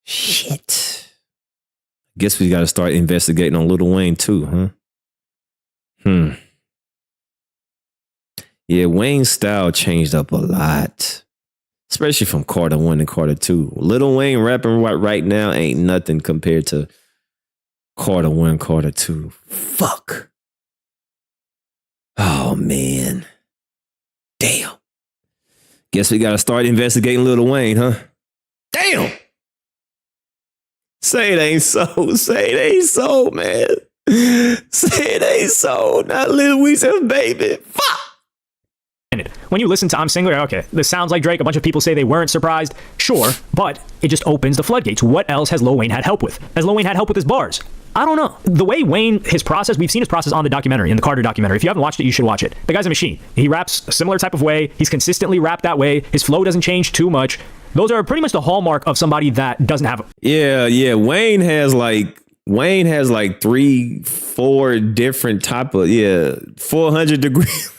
Shit. Guess we got to start investigating on Lil Wayne too, huh? Yeah, Wayne's style changed up a lot, especially from Carter 1 and Carter 2. Lil Wayne rapping right now ain't nothing compared to Carter 1, Carter 2. Fuck. Oh man. Damn. Guess we got to start investigating Lil Wayne, huh? Damn. Say it ain't so. Say it ain't so, man. Say it ain't so. Not Lil Weezy, baby. Fuck. When you listen to I'm Single, okay, this sounds like Drake. A bunch of people say they weren't surprised. Sure, but it just opens the floodgates. What else has Lil Wayne had help with? Has Lil Wayne had help with his bars? I don't know. The way Wayne, his process, we've seen his process on the documentary, in the Carter documentary. If you haven't watched it, you should watch it. The guy's a machine. He raps a similar type of way. He's consistently rapped that way. His flow doesn't change too much. Those are pretty much the hallmark of somebody that doesn't have Yeah. Wayne has like 3-4 different type of 400 degrees.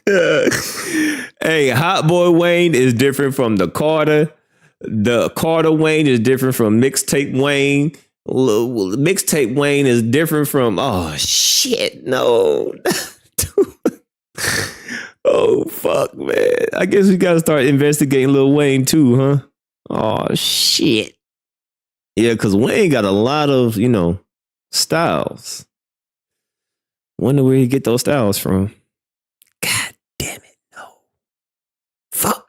Hey, Hot Boy Wayne is different from the Carter. The Carter Wayne is different from Mixtape Wayne. Mixtape Wayne is different from, oh shit, no. Oh fuck, man. I guess we gotta start investigating Lil Wayne too, huh? Oh shit. Yeah, because Wayne got a lot of, you know, styles. Wonder where he get those styles from. God damn it, no. Fuck.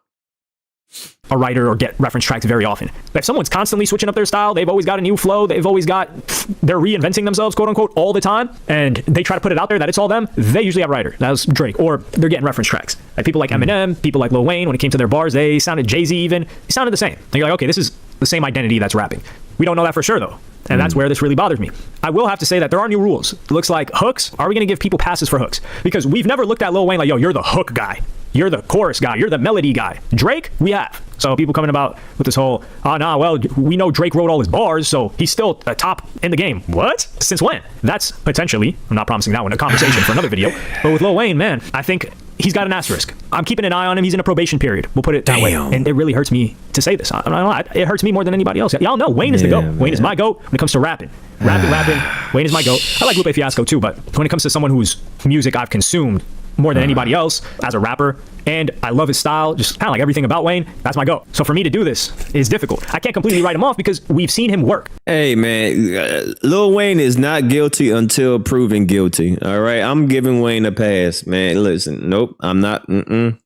a writer or get reference tracks very often. If someone's constantly switching up their style, they've always got a new flow, they're reinventing themselves, quote unquote, all the time, and they try to put it out there that it's all them, they usually have a writer. That was Drake. Or they're getting reference tracks. Like people like Eminem, people like Lil Wayne, when it came to their bars, they sounded Jay-Z even. They sounded the same. And you're like, okay, this is the same identity that's rapping. We don't know that for sure, though. And that's where this really bothers me. I will have to say that there are new rules. It looks like hooks. Are we going to give people passes for hooks? Because we've never looked at Lil Wayne like, yo, you're the hook guy. You're the chorus guy. You're the melody guy. Drake, we have. So people coming about with this whole, well, we know Drake wrote all his bars, so he's still a top in the game. What? Since when? That's potentially, I'm not promising that one, a conversation for another video. But with Lil Wayne, man, I think he's got an asterisk. I'm keeping an eye on him. He's in a probation period. We'll put it that way. And it really hurts me to say this. It hurts me more than anybody else. Y'all know Wayne is the GOAT. Wayne is my GOAT when it comes to rapping. Rapping. Wayne is my GOAT. I like Lupe Fiasco too, but when it comes to someone whose music I've consumed more than anybody else as a rapper, and I love his style, just kind of like everything about Wayne, that's my GOAT. So for me to do this is difficult. I can't completely write him off because we've seen him work. Hey, man, Lil Wayne is not guilty until proven guilty. All right, I'm giving Wayne a pass, man. Listen, nope, I'm not. Nope,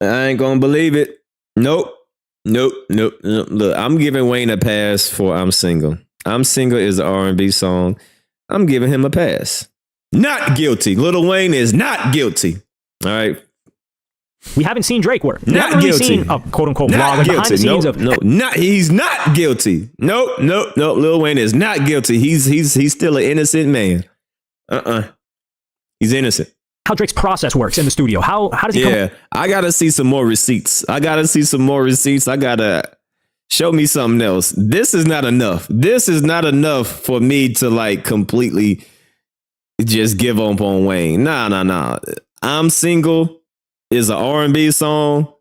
I ain't gonna believe it. Nope. Look, I'm giving Wayne a pass for I'm Single. I'm Single is an R&B song. I'm giving him a pass. Not guilty. Lil Wayne is not guilty. All right. We haven't seen Drake work. Not really guilty. Seen a quote unquote not vlog guilty. behind the scenes He's not guilty. Nope. Lil Wayne is not guilty. He's still an innocent man. He's innocent. How Drake's process works in the studio. How does he come? I gotta see some more receipts. I gotta show me something else. This is not enough. This is not enough for me to like completely just give up on Wayne. Nah. I'm Single is an R&B song,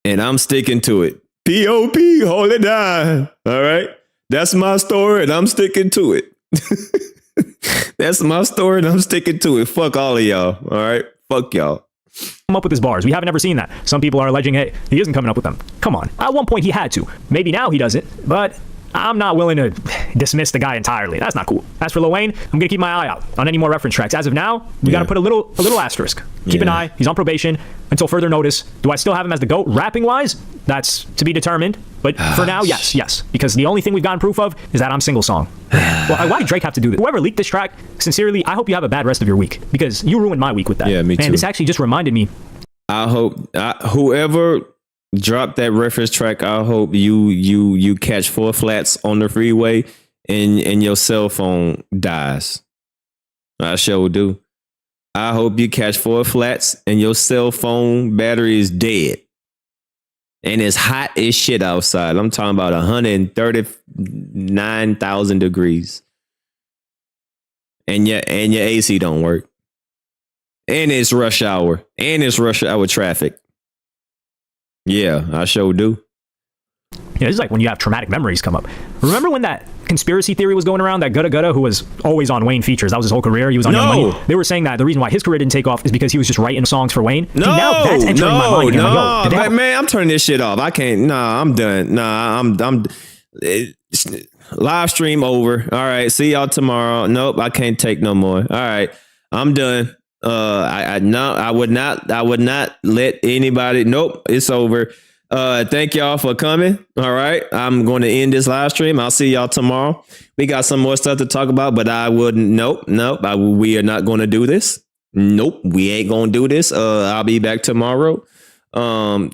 and I'm sticking to it. P.O.P. hold it down. All right. That's my story, and I'm sticking to it. That's my story, and I'm sticking to it. Fuck all of y'all. All right. Fuck y'all. Come up with his bars. We haven't ever seen that. Some people are alleging, hey, he isn't coming up with them. Come on. At one point he had to. Maybe now he doesn't, but I'm not willing to dismiss the guy entirely. That's not cool. As for Lil Wayne, I'm gonna keep my eye out on any more reference tracks. As of now, we gotta put a little asterisk. Keep an eye. He's on probation until further notice. Do I still have him as the GOAT rapping wise? That's to be determined. But for now, yes. Because the only thing we've gotten proof of is that I'm Single song. Well, why did Drake have to do this? Whoever leaked this track, sincerely, I hope you have a bad rest of your week because you ruined my week with that. Yeah, me too. Man, this actually just reminded me. I hope whoever dropped that reference track, I hope you catch 4 flats on the freeway and your cell phone dies. I sure do. I hope you catch 4 flats and your cell phone battery is dead. And it's hot as shit outside. I'm talking about 139,000 degrees. And your AC don't work. And it's rush hour. And it's rush hour traffic. Yeah, I sure do. Yeah, this is like when you have traumatic memories come up. Remember when that conspiracy theory was going around that Gutta Gutta, who was always on Wayne features, that was his whole career, he was on Young Money. They were saying that the reason why his career didn't take off is because he was just writing songs for Wayne. No, see, now that's entering my mind again. Like, yo, man, I'm turning this shit off. I can't. Nah, I'm done. Nah, I'm live stream over. All right, see y'all tomorrow. Nope, I can't take no more. All right, I'm done. I would not let anybody. Nope, it's over. Thank y'all for coming. All right, I'm going to end this live stream. I'll see y'all tomorrow. We got some more stuff to talk about, but I wouldn't. Nope. We are not going to do this. Nope, we ain't going to do this. I'll be back tomorrow. Lil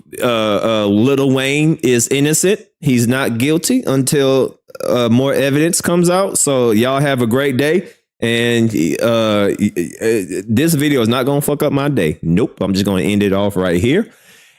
Wayne is innocent. He's not guilty until more evidence comes out. So y'all have a great day. And this video is not going to fuck up my day. Nope. I'm just going to end it off right here.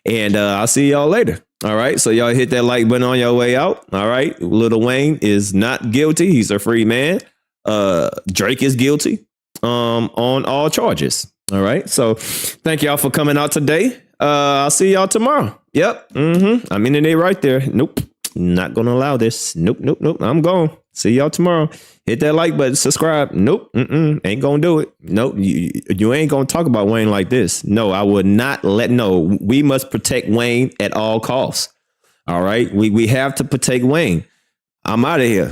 And I'll see y'all later. All right. So y'all hit that like button on your way out. All right. Lil Wayne is not guilty. He's a free man. Drake is guilty on all charges. All right. So thank y'all for coming out today. I'll see y'all tomorrow. Yep. I'm in it right there. Nope. Not going to allow this. Nope. I'm gone. See y'all tomorrow. Hit that like button, subscribe. Nope. Ain't gonna do it. Nope. You ain't gonna talk about Wayne like this. No, I would not no. We must protect Wayne at all costs. All right. We have to protect Wayne. I'm out of here.